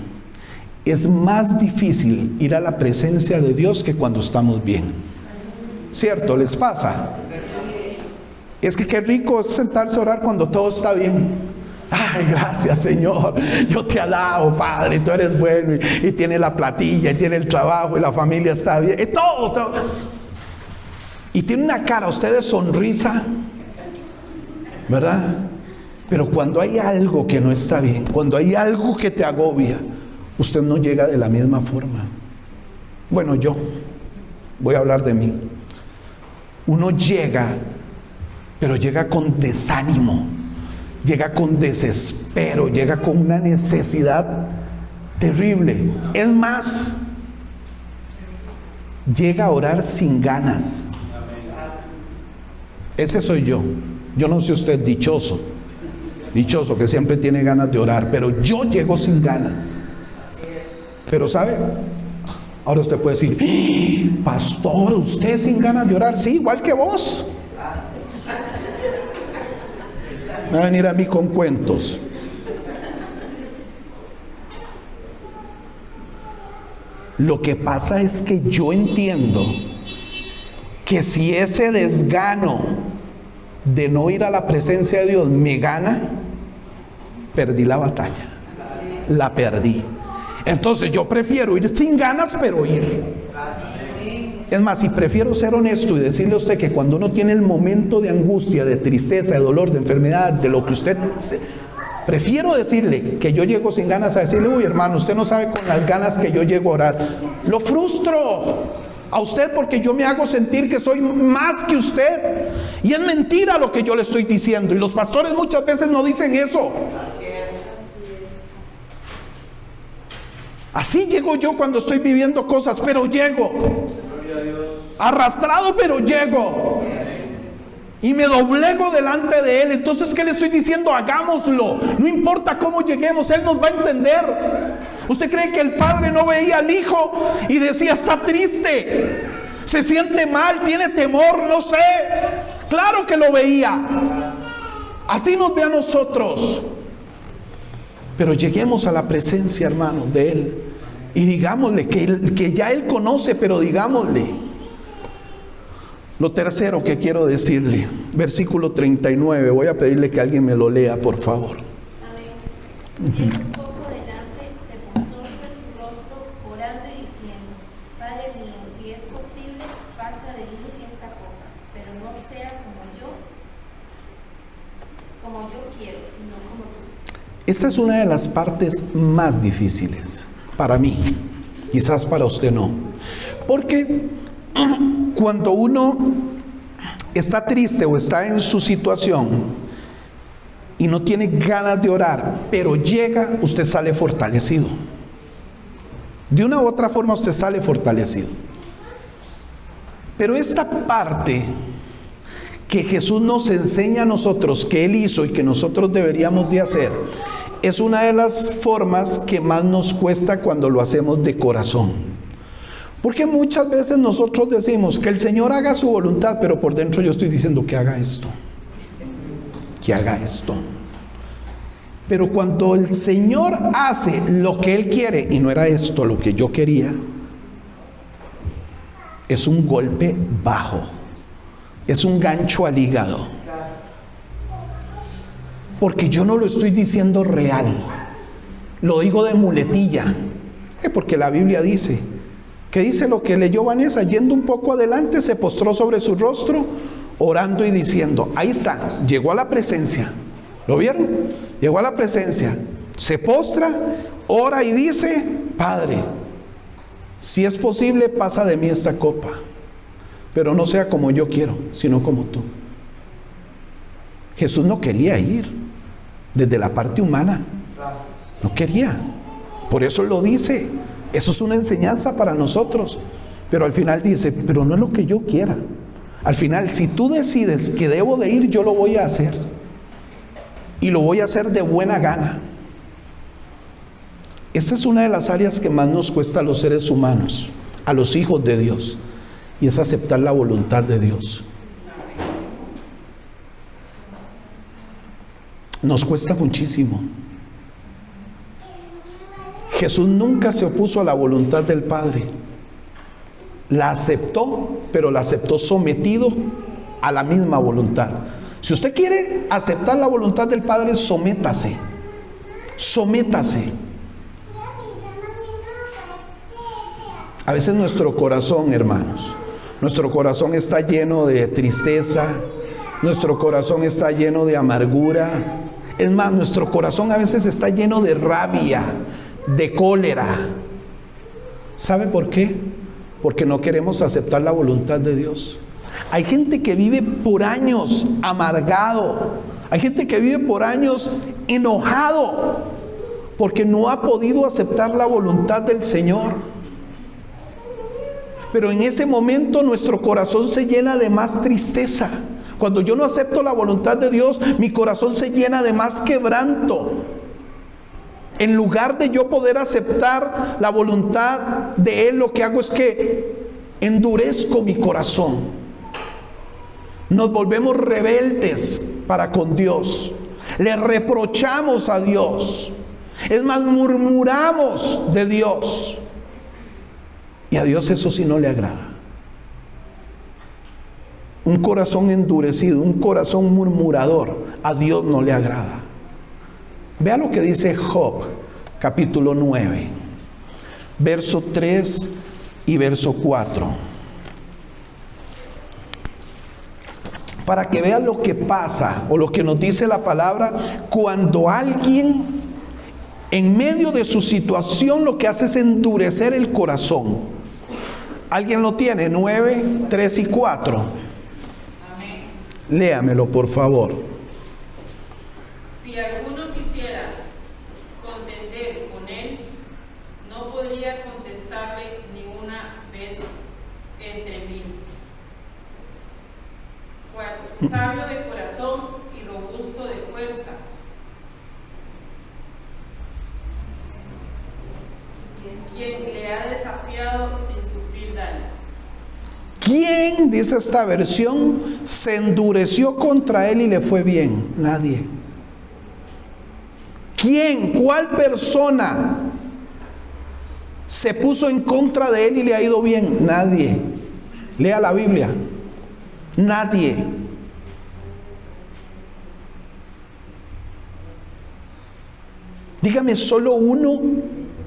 es más difícil ir a la presencia de Dios que cuando estamos bien. ¿Cierto? ¿Les pasa? Es que qué rico es sentarse a orar cuando todo está bien. Ay, gracias Señor, yo te alabo Padre, tú eres bueno, y tiene la platilla, y tiene el trabajo, y la familia está bien, y todo. Y tiene una cara usted de sonrisa, ¿verdad? Pero cuando hay algo que no está bien, cuando hay algo que te agobia, usted no llega de la misma forma. Bueno, yo voy a hablar de mí. Uno llega, pero llega con desánimo, llega con desespero, llega con una necesidad terrible. Es más, llega a orar sin ganas. Ese soy yo. Yo no sé usted, dichoso que siempre tiene ganas de orar, pero yo llego sin ganas. Pero ¿sabe? Ahora usted puede decir, pastor, ¿usted sin ganas de orar? Sí, igual que vos. Me va a venir a mí con cuentos. Lo que pasa es que yo entiendo que si ese desgano de no ir a la presencia de Dios me gana, perdí la batalla. La perdí. Entonces yo prefiero ir sin ganas, pero ir. Es más, si prefiero ser honesto y decirle a usted que cuando uno tiene el momento de angustia, de tristeza, de dolor, de enfermedad, de lo que usted... Prefiero decirle que yo llego sin ganas a decirle, uy hermano, usted no sabe con las ganas que yo llego a orar. Lo frustro a usted porque yo me hago sentir que soy más que usted. Y es mentira lo que yo le estoy diciendo. Y los pastores muchas veces no dicen eso. Así llego yo cuando estoy viviendo cosas, pero llego. Arrastrado, pero llego. Y me doblego delante de Él. Entonces, ¿qué le estoy diciendo? Hagámoslo. No importa cómo lleguemos, Él nos va a entender. ¿Usted cree que el padre no veía al hijo y decía, está triste, se siente mal, tiene temor? No sé. Claro que lo veía. Así nos ve a nosotros. Pero lleguemos a la presencia, hermano, de Él. Y digámosle que ya Él conoce, pero digámosle. Lo tercero que quiero decirle, versículo 39, voy a pedirle que alguien me lo lea, por favor. Amén. Yendo un poco delante, se postró sobre su rostro, orando y diciendo, Padre mío, si es posible, pasa de mí esta copa, pero no sea como yo quiero, sino como tú. Esta es una de las partes más difíciles para mí, quizás para usted no, porque cuando uno está triste o está en su situación y no tiene ganas de orar, pero llega, usted sale fortalecido. De una u otra forma usted sale fortalecido. Pero esta parte que Jesús nos enseña a nosotros, que Él hizo y que nosotros deberíamos de hacer, es una de las formas que más nos cuesta cuando lo hacemos de corazón. Porque muchas veces nosotros decimos que el Señor haga su voluntad, pero por dentro yo estoy diciendo que haga esto, que haga esto. Pero cuando el Señor hace lo que Él quiere, y no era esto lo que yo quería, es un golpe bajo, es un gancho al hígado. Porque yo no lo estoy diciendo real, lo digo de muletilla, porque la Biblia dice... ¿Qué dice lo que leyó Vanessa? Yendo un poco adelante, se postró sobre su rostro, orando y diciendo, ahí está, llegó a la presencia. ¿Lo vieron? Llegó a la presencia, se postra, ora y dice, Padre, si es posible, pasa de mí esta copa, pero no sea como yo quiero, sino como tú. Jesús no quería ir desde la parte humana, no quería, por eso lo dice. Eso es una enseñanza para nosotros. Pero al final dice, pero no es lo que yo quiera. Al final, si tú decides que debo de ir, yo lo voy a hacer. Y lo voy a hacer de buena gana. Esta es una de las áreas que más nos cuesta a los seres humanos. a los hijos de Dios, y es aceptar la voluntad de Dios. Nos cuesta muchísimo. Jesús nunca se opuso a la voluntad del Padre. La aceptó, pero la aceptó sometido a la misma voluntad. Si usted quiere aceptar la voluntad del Padre, sométase. Sométase. A veces nuestro corazón, hermanos, nuestro corazón está lleno de tristeza, nuestro corazón está lleno de amargura. Es más, nuestro corazón a veces está lleno de rabia, de cólera. ¿Sabe por qué? Porque no queremos aceptar la voluntad de Dios. Hay gente que vive por años amargado. Hay gente que vive por años enojado porque no ha podido aceptar la voluntad del Señor. Pero en ese momento nuestro corazón se llena de más tristeza. Cuando yo no acepto la voluntad de Dios, mi corazón se llena de más quebranto. En lugar de yo poder aceptar la voluntad de Él, lo que hago es que endurezco mi corazón. Nos volvemos rebeldes para con Dios. Le reprochamos a Dios. Es más, murmuramos de Dios. Y a Dios eso sí no le agrada. Un corazón endurecido, un corazón murmurador, a Dios no le agrada. Vea lo que dice Job, capítulo 9, verso 3 y verso 4. Para que vean lo que pasa, o lo que nos dice la palabra, cuando alguien en medio de su situación lo que hace es endurecer el corazón. ¿Alguien lo tiene? 9, 3 y 4. Amén. Léamelo, por favor. Si alguno quisiera contender con él, no podría contestarle ni una vez entre 1000. 4. Sabio de corazón y robusto de fuerza. Quien le ha desafiado sin sufrir daños. ¿Quién, dice esta versión, se endureció contra él y le fue bien? Nadie. ¿Quién? ¿Cuál persona se puso en contra de él y le ha ido bien? Nadie. Lea la Biblia. Nadie. Dígame solo uno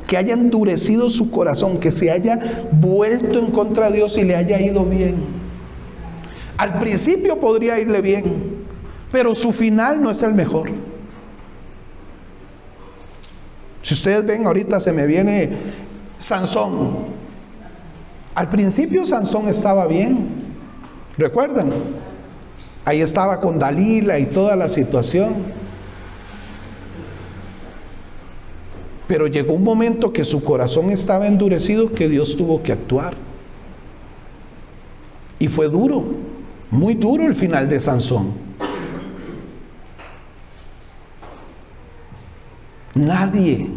que haya endurecido su corazón, que se haya vuelto en contra de Dios y le haya ido bien. Al principio podría irle bien, pero su final no es el mejor. Si ustedes ven, ahorita se me viene Sansón. Al principio Sansón estaba bien, ¿recuerdan? Ahí estaba con Dalila y toda la situación. Pero llegó un momento que su corazón estaba endurecido, que Dios tuvo que actuar. Y fue duro, muy duro el final de Sansón. Nadie.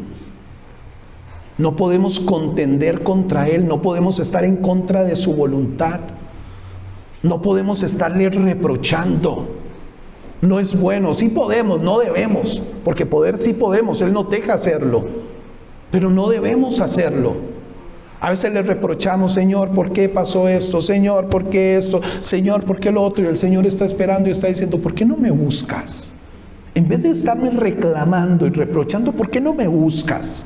No podemos contender contra él, no podemos estar en contra de su voluntad. No podemos estarle reprochando. No es bueno. Sí podemos, no debemos, porque poder sí podemos, Él nos deja hacerlo, pero no debemos hacerlo. A veces le reprochamos: Señor, ¿por qué pasó esto? Señor, ¿por qué esto? Señor, ¿por qué lo otro? Y el Señor está esperando y está diciendo: ¿por qué no me buscas? En vez de estarme reclamando y reprochando, ¿por qué no me buscas?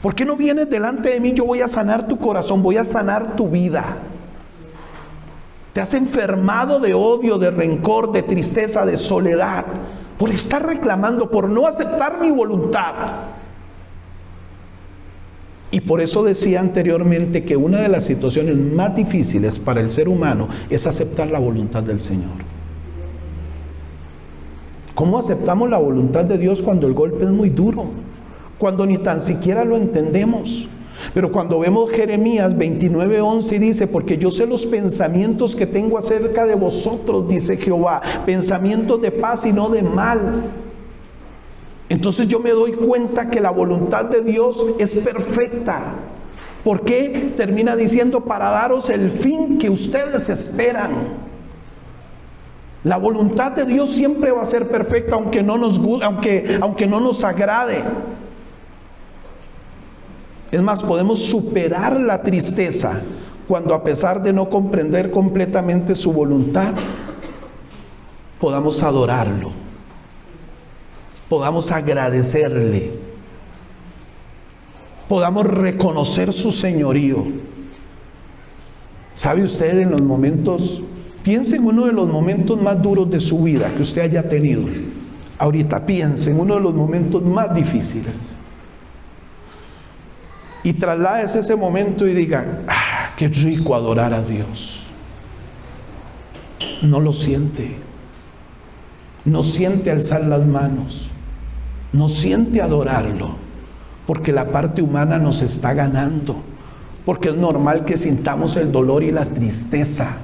¿Por qué no vienes delante de mí? Yo voy a sanar tu corazón, voy a sanar tu vida. Te has enfermado de odio, de rencor, de tristeza, de soledad, por estar reclamando, por no aceptar mi voluntad. Y por eso decía anteriormente que una de las situaciones más difíciles para el ser humano es aceptar la voluntad del Señor. ¿Cómo aceptamos la voluntad de Dios cuando el golpe es muy duro? Cuando ni tan siquiera lo entendemos. Pero cuando vemos Jeremías 29:11 dice: porque yo sé los pensamientos que tengo acerca de vosotros, dice Jehová, pensamientos de paz y no de mal. Entonces yo me doy cuenta que la voluntad de Dios es perfecta, ¿Por qué? Termina diciendo, para daros el fin que ustedes esperan. La voluntad de Dios siempre va a ser perfecta, aunque no nos agrade. Es más, podemos superar la tristeza cuando, a pesar de no comprender completamente su voluntad, podamos adorarlo, podamos agradecerle, podamos reconocer su señorío. ¿Sabe usted, en los momentos, piense en uno de los momentos más duros de su vida que usted haya tenido? Ahorita piense en uno de los momentos más difíciles y trasládese ese momento y diga, qué rico adorar a Dios. No lo siente, no siente alzar las manos, no siente adorarlo, porque la parte humana nos está ganando, porque es normal que sintamos el dolor y la tristeza.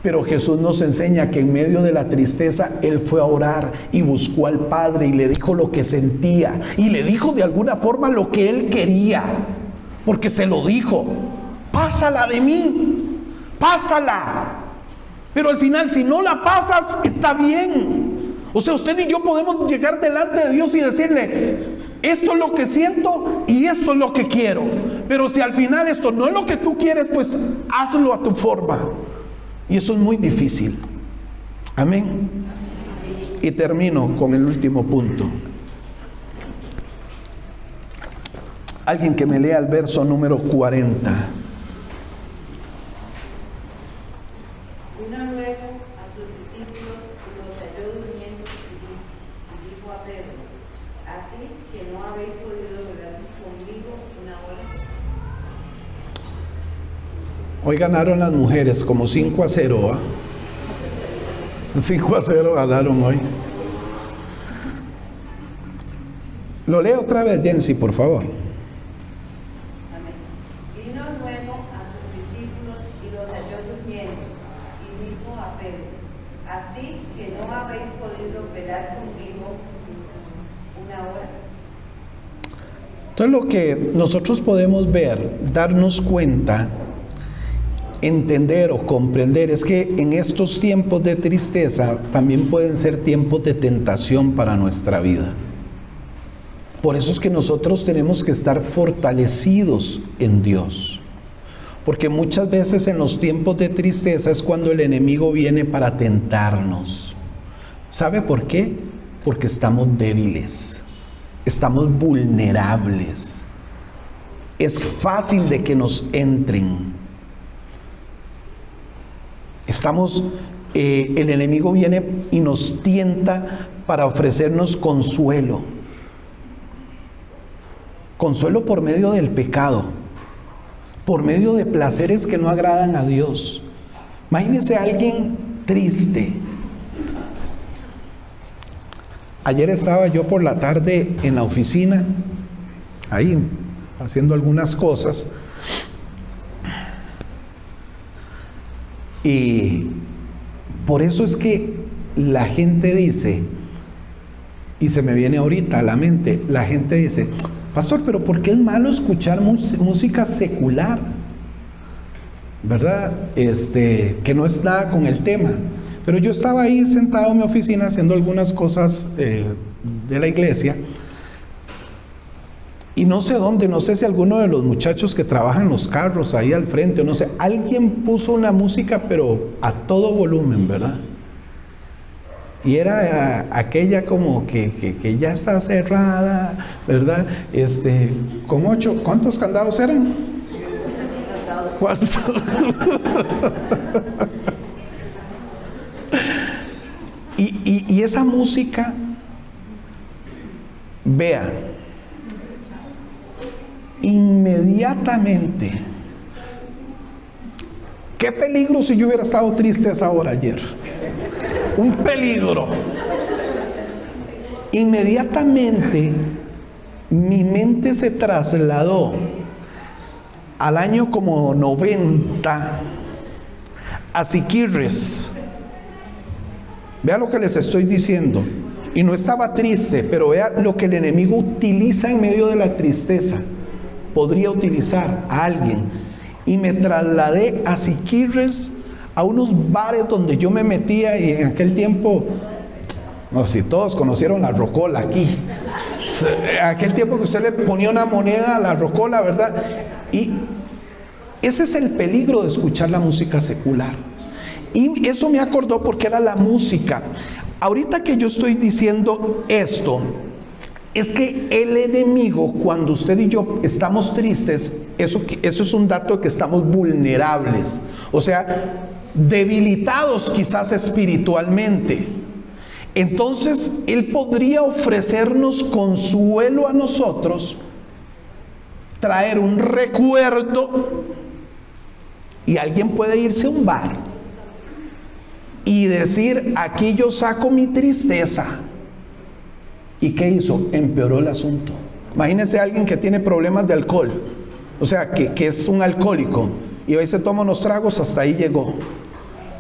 Pero Jesús nos enseña que en medio de la tristeza Él fue a orar y buscó al Padre y le dijo lo que sentía, y le dijo de alguna forma lo que Él quería, porque se lo dijo: pásala de mí, pásala. Pero al final, si no la pasas, está bien. O sea, usted y yo podemos llegar delante de Dios y decirle: esto es lo que siento y esto es lo que quiero. Pero si al final esto no es lo que tú quieres, pues hazlo a tu forma. Y eso es muy difícil. Amén. Y termino con el último punto. Alguien que me lea el verso número 40. Vino luego a sus discípulos y los halló durmiendo y dijo a Pedro: ¿así que no habéis podido velar conmigo una hora? Hoy ganaron las mujeres como 5-0. 5-0 ganaron hoy. Lo leo otra vez, Jensi, por favor. Amén. Vino luego a sus discípulos y los halló durmiendo y dijo a Pedro: ¿así que no habéis podido velar conmigo una hora? Entonces, lo que nosotros podemos ver, darnos cuenta, entender o comprender, es que en estos tiempos de tristeza también pueden ser tiempos de tentación para nuestra vida. Por eso es que nosotros tenemos que estar fortalecidos en Dios, porque muchas veces en los tiempos de tristeza es cuando el enemigo viene para tentarnos. ¿Sabe por qué? Porque estamos débiles, estamos vulnerables, es fácil de que nos entren. El enemigo viene y nos tienta para ofrecernos consuelo. Consuelo por medio del pecado, por medio de placeres que no agradan a Dios. Imagínense a alguien triste. Ayer estaba yo por la tarde en la oficina, ahí haciendo algunas cosas, y por eso es que la gente dice, y se me viene ahorita a la mente, la gente dice: pastor, pero ¿por qué es malo escuchar música secular? ¿Verdad? Que no es nada con el tema. Pero yo estaba ahí sentado en mi oficina haciendo algunas cosas de la iglesia, y no sé dónde, no sé si alguno de los muchachos que trabajan en los carros ahí al frente, o no sé, alguien puso una música pero a todo volumen, ¿verdad? Y era aquella como que ya está cerrada, ¿verdad? Con 8, ¿cuántos candados eran? ¿Cuántos? y esa música, vea, inmediatamente, qué peligro si yo hubiera estado triste a esa hora ayer. Un peligro. Inmediatamente mi mente se trasladó al año como 90, a Siquirres. Vea lo que les estoy diciendo. Y no estaba triste, pero vea lo que el enemigo utiliza en medio de la tristeza. podría utilizar a alguien, y me trasladé a Siquirres, a unos bares donde yo me metía, y en aquel tiempo, no sé si todos conocieron la rocola aquí, aquel tiempo que usted le ponía una moneda a la rocola, ¿verdad? Y ese es el peligro de escuchar la música secular. Y eso me acordó porque era la música. Ahorita que yo estoy diciendo esto, es que el enemigo, cuando usted y yo estamos tristes, eso es un dato de que estamos vulnerables, o sea, debilitados quizás espiritualmente. Entonces él podría ofrecernos consuelo a nosotros, traer un recuerdo, y alguien puede irse a un bar y decir: aquí yo saco mi tristeza. ¿Y qué hizo? Empeoró el asunto. Imagínense a alguien que tiene problemas de alcohol, o sea, que es un alcohólico, y ahí se toma unos tragos, hasta ahí llegó.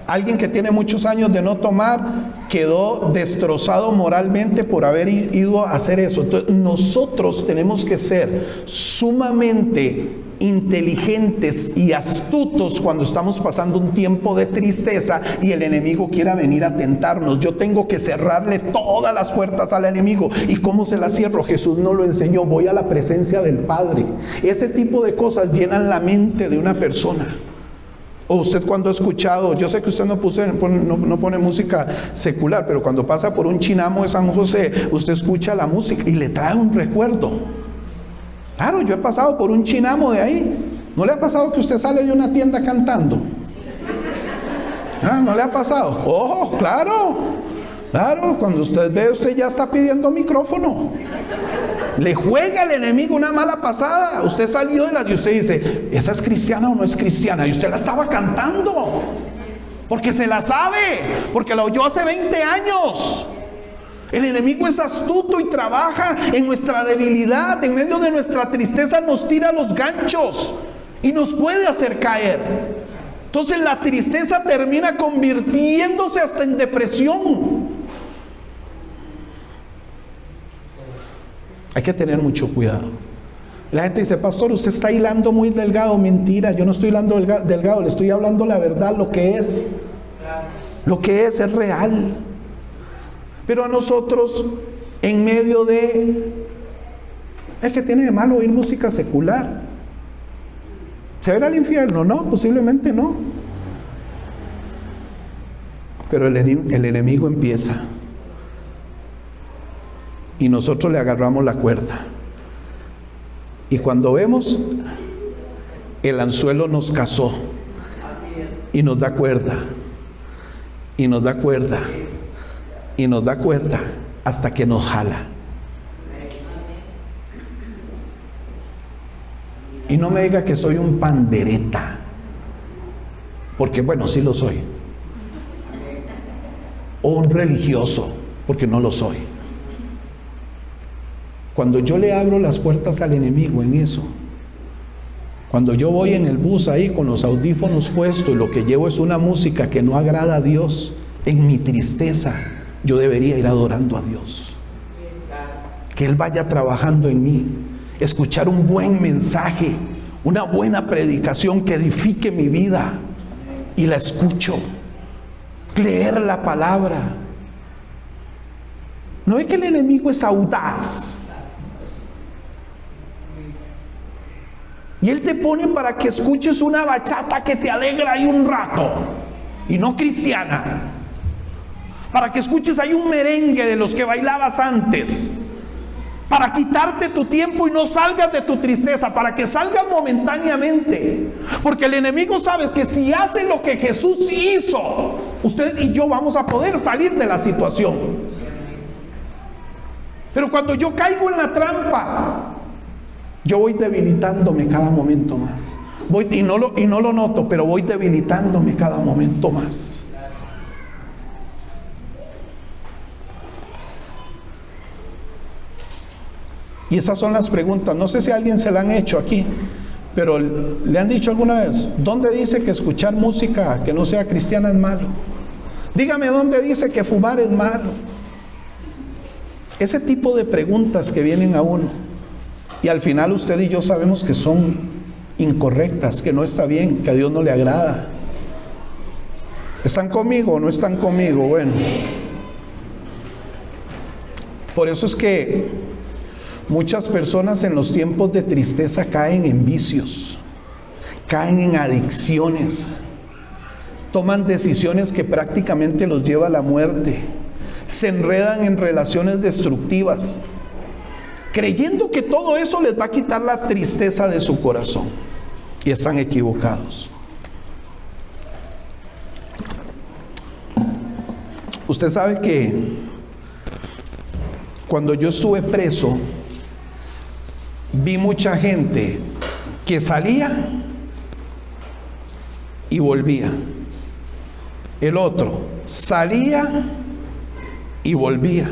Alguien que tiene muchos años de no tomar, quedó destrozado moralmente por haber ido a hacer eso. Entonces, nosotros tenemos que ser sumamente inteligentes y astutos cuando estamos pasando un tiempo de tristeza y el enemigo quiera venir a tentarnos. Yo tengo que cerrarle todas las puertas al enemigo. ¿Y cómo se las cierro? Jesús nos lo enseñó: voy a la presencia del Padre. Ese tipo de cosas llenan la mente de una persona. O usted, cuando ha escuchado, yo sé que usted no pone música secular, pero cuando pasa por un chinamo de San José, usted escucha la música y le trae un recuerdo. Claro, yo he pasado por un chinamo de ahí. ¿No le ha pasado que usted sale de una tienda cantando? ¿No le ha pasado? ¡Oh, claro! Claro, cuando usted ve, usted ya está pidiendo micrófono. Le juega el enemigo una mala pasada. Usted salió de la y usted dice: ¿esa es cristiana o no es cristiana? Y usted la estaba cantando porque se la sabe, porque la oyó hace 20 años. El enemigo es astuto y trabaja en nuestra debilidad, en medio de nuestra tristeza nos tira los ganchos y nos puede hacer caer. Entonces la tristeza termina convirtiéndose hasta en depresión. Hay que tener mucho cuidado. La gente dice: pastor, usted está hilando muy delgado. Mentira, yo no estoy hilando delgado, le estoy hablando la verdad, lo que es. Lo que es real. Pero a nosotros, en medio de... ¿qué tiene de malo oír música secular? ¿Se va a ir al infierno? No, posiblemente no. Pero el enemigo empieza. Y nosotros le agarramos la cuerda. Y cuando vemos, el anzuelo nos cazó. Y nos da cuerda. Y nos da cuerda. Y nos da cuerda hasta que nos jala. Y no me diga que soy un pandereta, porque bueno, sí lo soy. O un religioso, porque no lo soy. Cuando yo le abro las puertas al enemigo en eso, cuando yo voy en el bus ahí con los audífonos puestos y lo que llevo es una música que no agrada a Dios, en mi tristeza yo debería ir adorando a Dios. Que Él vaya trabajando en mí. Escuchar un buen mensaje, una buena predicación que edifique mi vida, y la escucho. Leer la palabra. ¿No ve que el enemigo es audaz? Y él te pone para que escuches una bachata que te alegra ahí un rato, y no cristiana. Para que escuches ahí un merengue de los que bailabas antes. Para quitarte tu tiempo y no salgas de tu tristeza, para que salgas momentáneamente. Porque el enemigo sabe que si hace lo que Jesús hizo, usted y yo vamos a poder salir de la situación. Pero cuando yo caigo en la trampa, yo voy debilitándome cada momento más. Y no lo noto, pero voy debilitándome cada momento más. Y esas son las preguntas. No sé si alguien se la han hecho aquí, pero le han dicho alguna vez: ¿dónde dice que escuchar música que no sea cristiana es malo? Dígame, ¿dónde dice que fumar es malo? Ese tipo de preguntas que vienen a uno. Y al final usted y yo sabemos que son incorrectas, que no está bien, que a Dios no le agrada. ¿Están conmigo o no están conmigo? Bueno, por eso es que muchas personas en los tiempos de tristeza caen en vicios, caen en adicciones, toman decisiones que prácticamente los lleva a la muerte, se enredan en relaciones destructivas, creyendo que todo eso les va a quitar la tristeza de su corazón, y están equivocados. Usted sabe que cuando yo estuve preso, vi mucha gente que salía y volvía. El otro salía y volvía.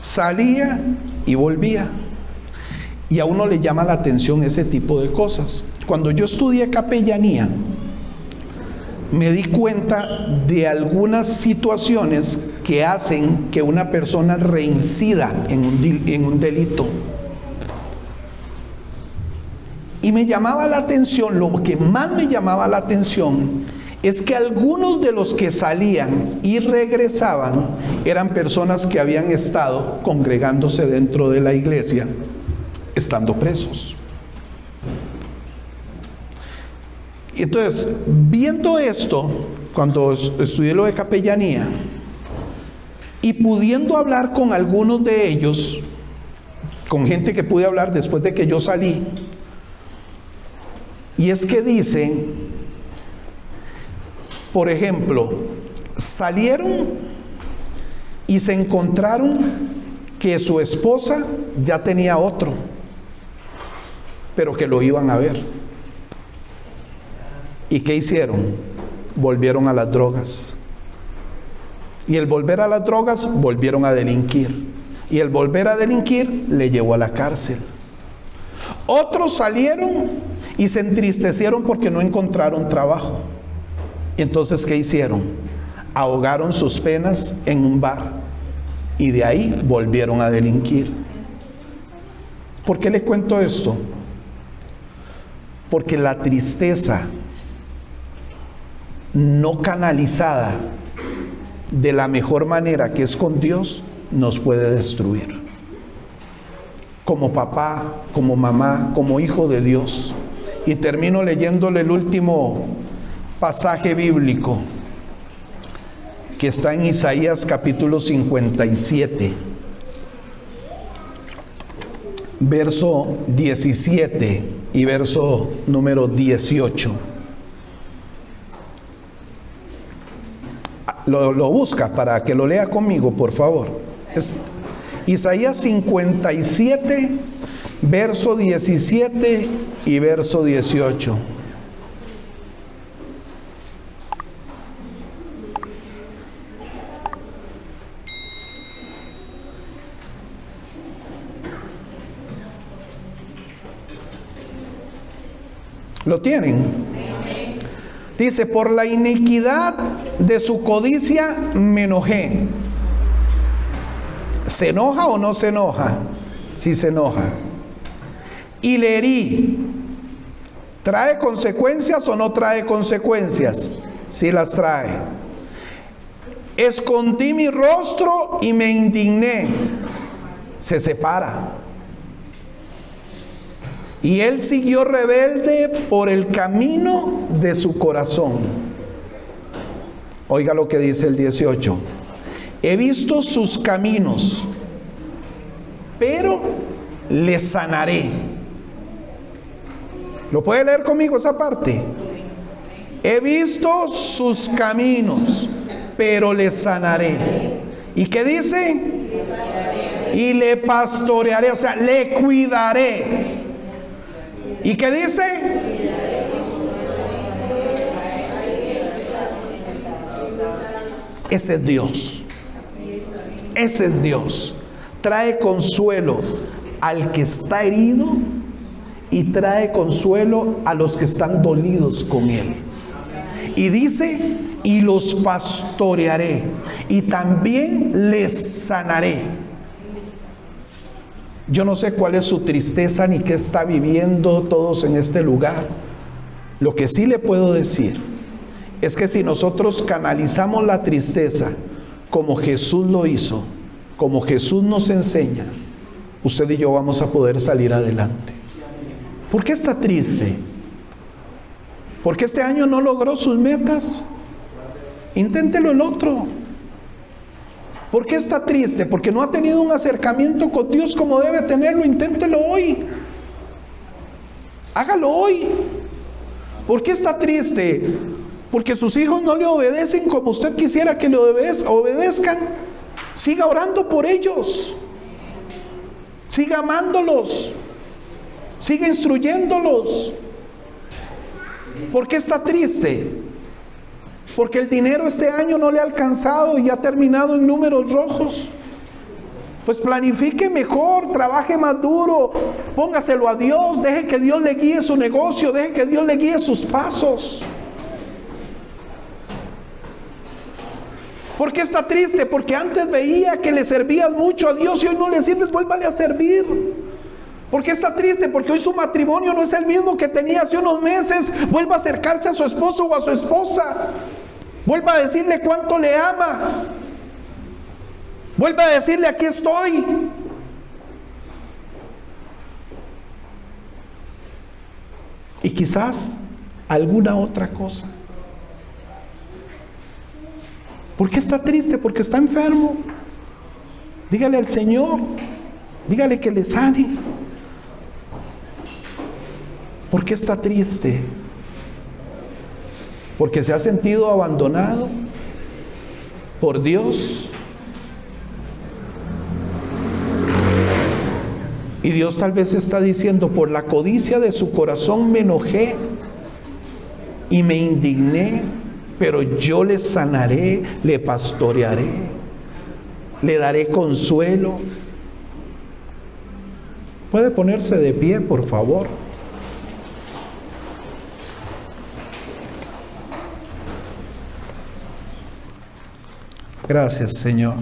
Salía y volvía. Y a uno le llama la atención ese tipo de cosas. Cuando yo estudié capellanía, me di cuenta de algunas situaciones que hacen que una persona reincida en un delito. Y me llamaba la atención, lo que más me llamaba la atención es que algunos de los que salían y regresaban eran personas que habían estado congregándose dentro de la iglesia, estando presos. Y entonces, viendo esto, cuando estudié lo de capellanía, y pudiendo hablar con algunos de ellos, con gente que pude hablar después de que yo salí, y es que dicen, por ejemplo, salieron y se encontraron que su esposa ya tenía otro, pero que lo iban a ver. ¿Y qué hicieron? Volvieron a las drogas. Y el volver a las drogas, volvieron a delinquir. Y el volver a delinquir le llevó a la cárcel. Otros salieron y se entristecieron porque no encontraron trabajo. Entonces, ¿qué hicieron? Ahogaron sus penas en un bar. Y de ahí volvieron a delinquir. ¿Por qué le cuento esto? Porque la tristeza no canalizada de la mejor manera, que es con Dios, nos puede destruir. Como papá, como mamá, como hijo de Dios. Y termino leyéndole el último pasaje bíblico que está en Isaías capítulo 57, verso 17 y verso número 18. Lo busca para que lo lea conmigo, por favor. Es Isaías 57, verso 17 y verso 18. ¿Lo tienen? Dice, por la iniquidad de su codicia me enojé. ¿Se enoja o no se enoja? Sí se enoja. Y le herí. ¿Trae consecuencias o no trae consecuencias? Sí las trae. Escondí mi rostro y me indigné. Se separa. Y él siguió rebelde por el camino de su corazón. Oiga lo que dice el 18. He visto sus caminos, pero le sanaré. ¿Lo puede leer conmigo esa parte? He visto sus caminos, pero le sanaré. ¿Y qué dice? Y le pastorearé, o sea, le cuidaré. ¿Y qué dice? Ese es Dios. Ese es Dios. Trae consuelo al que está herido y trae consuelo a los que están dolidos con él. Y dice, y los pastorearé y también les sanaré. Yo no sé cuál es su tristeza ni qué está viviendo todos en este lugar. Lo que sí le puedo decir es que si nosotros canalizamos la tristeza como Jesús lo hizo, como Jesús nos enseña, usted y yo vamos a poder salir adelante. ¿Por qué está triste? ¿Porque este año no logró sus metas? Inténtelo el otro. ¿Por qué está triste? Porque no ha tenido un acercamiento con Dios como debe tenerlo. Inténtelo hoy. Hágalo hoy. ¿Por qué está triste? Porque sus hijos no le obedecen como usted quisiera que le obedezcan. Siga orando por ellos. Siga amándolos. Siga instruyéndolos. ¿Por qué está triste? Porque el dinero este año no le ha alcanzado y ha terminado en números rojos. Pues planifique mejor, trabaje más duro, póngaselo a Dios, deje que Dios le guíe su negocio, deje que Dios le guíe sus pasos. ¿Por qué está triste? Porque antes veía que le servías mucho a Dios y hoy no le sirves, vuélvale a servir. ¿Por qué está triste? Porque hoy su matrimonio no es el mismo que tenía hace unos meses. Vuelva a acercarse a su esposo o a su esposa. Vuelva a decirle cuánto le ama. Vuelva a decirle: aquí estoy. Y quizás alguna otra cosa. ¿Por qué está triste? Porque está enfermo. Dígale al Señor. Dígale que le sane. ¿Por qué está triste? Porque se ha sentido abandonado por Dios. Y Dios tal vez está diciendo: por la codicia de su corazón me enojé y me indigné, pero yo le sanaré, le pastorearé, le daré consuelo. ¿Puede ponerse de pie, por favor? Gracias, Señor.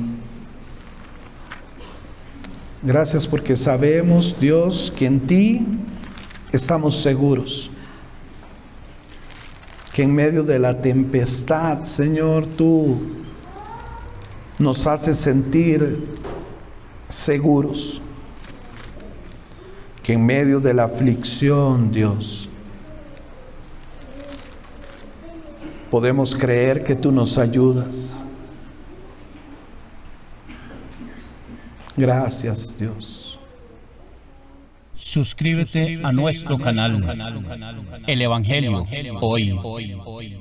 Gracias porque sabemos, Dios, que en ti estamos seguros. Que en medio de la tempestad, Señor, tú nos haces sentir seguros. Que en medio de la aflicción, Dios, podemos creer que tú nos ayudas. Gracias, Dios. Suscríbete a nuestro canal, El Evangelio Hoy.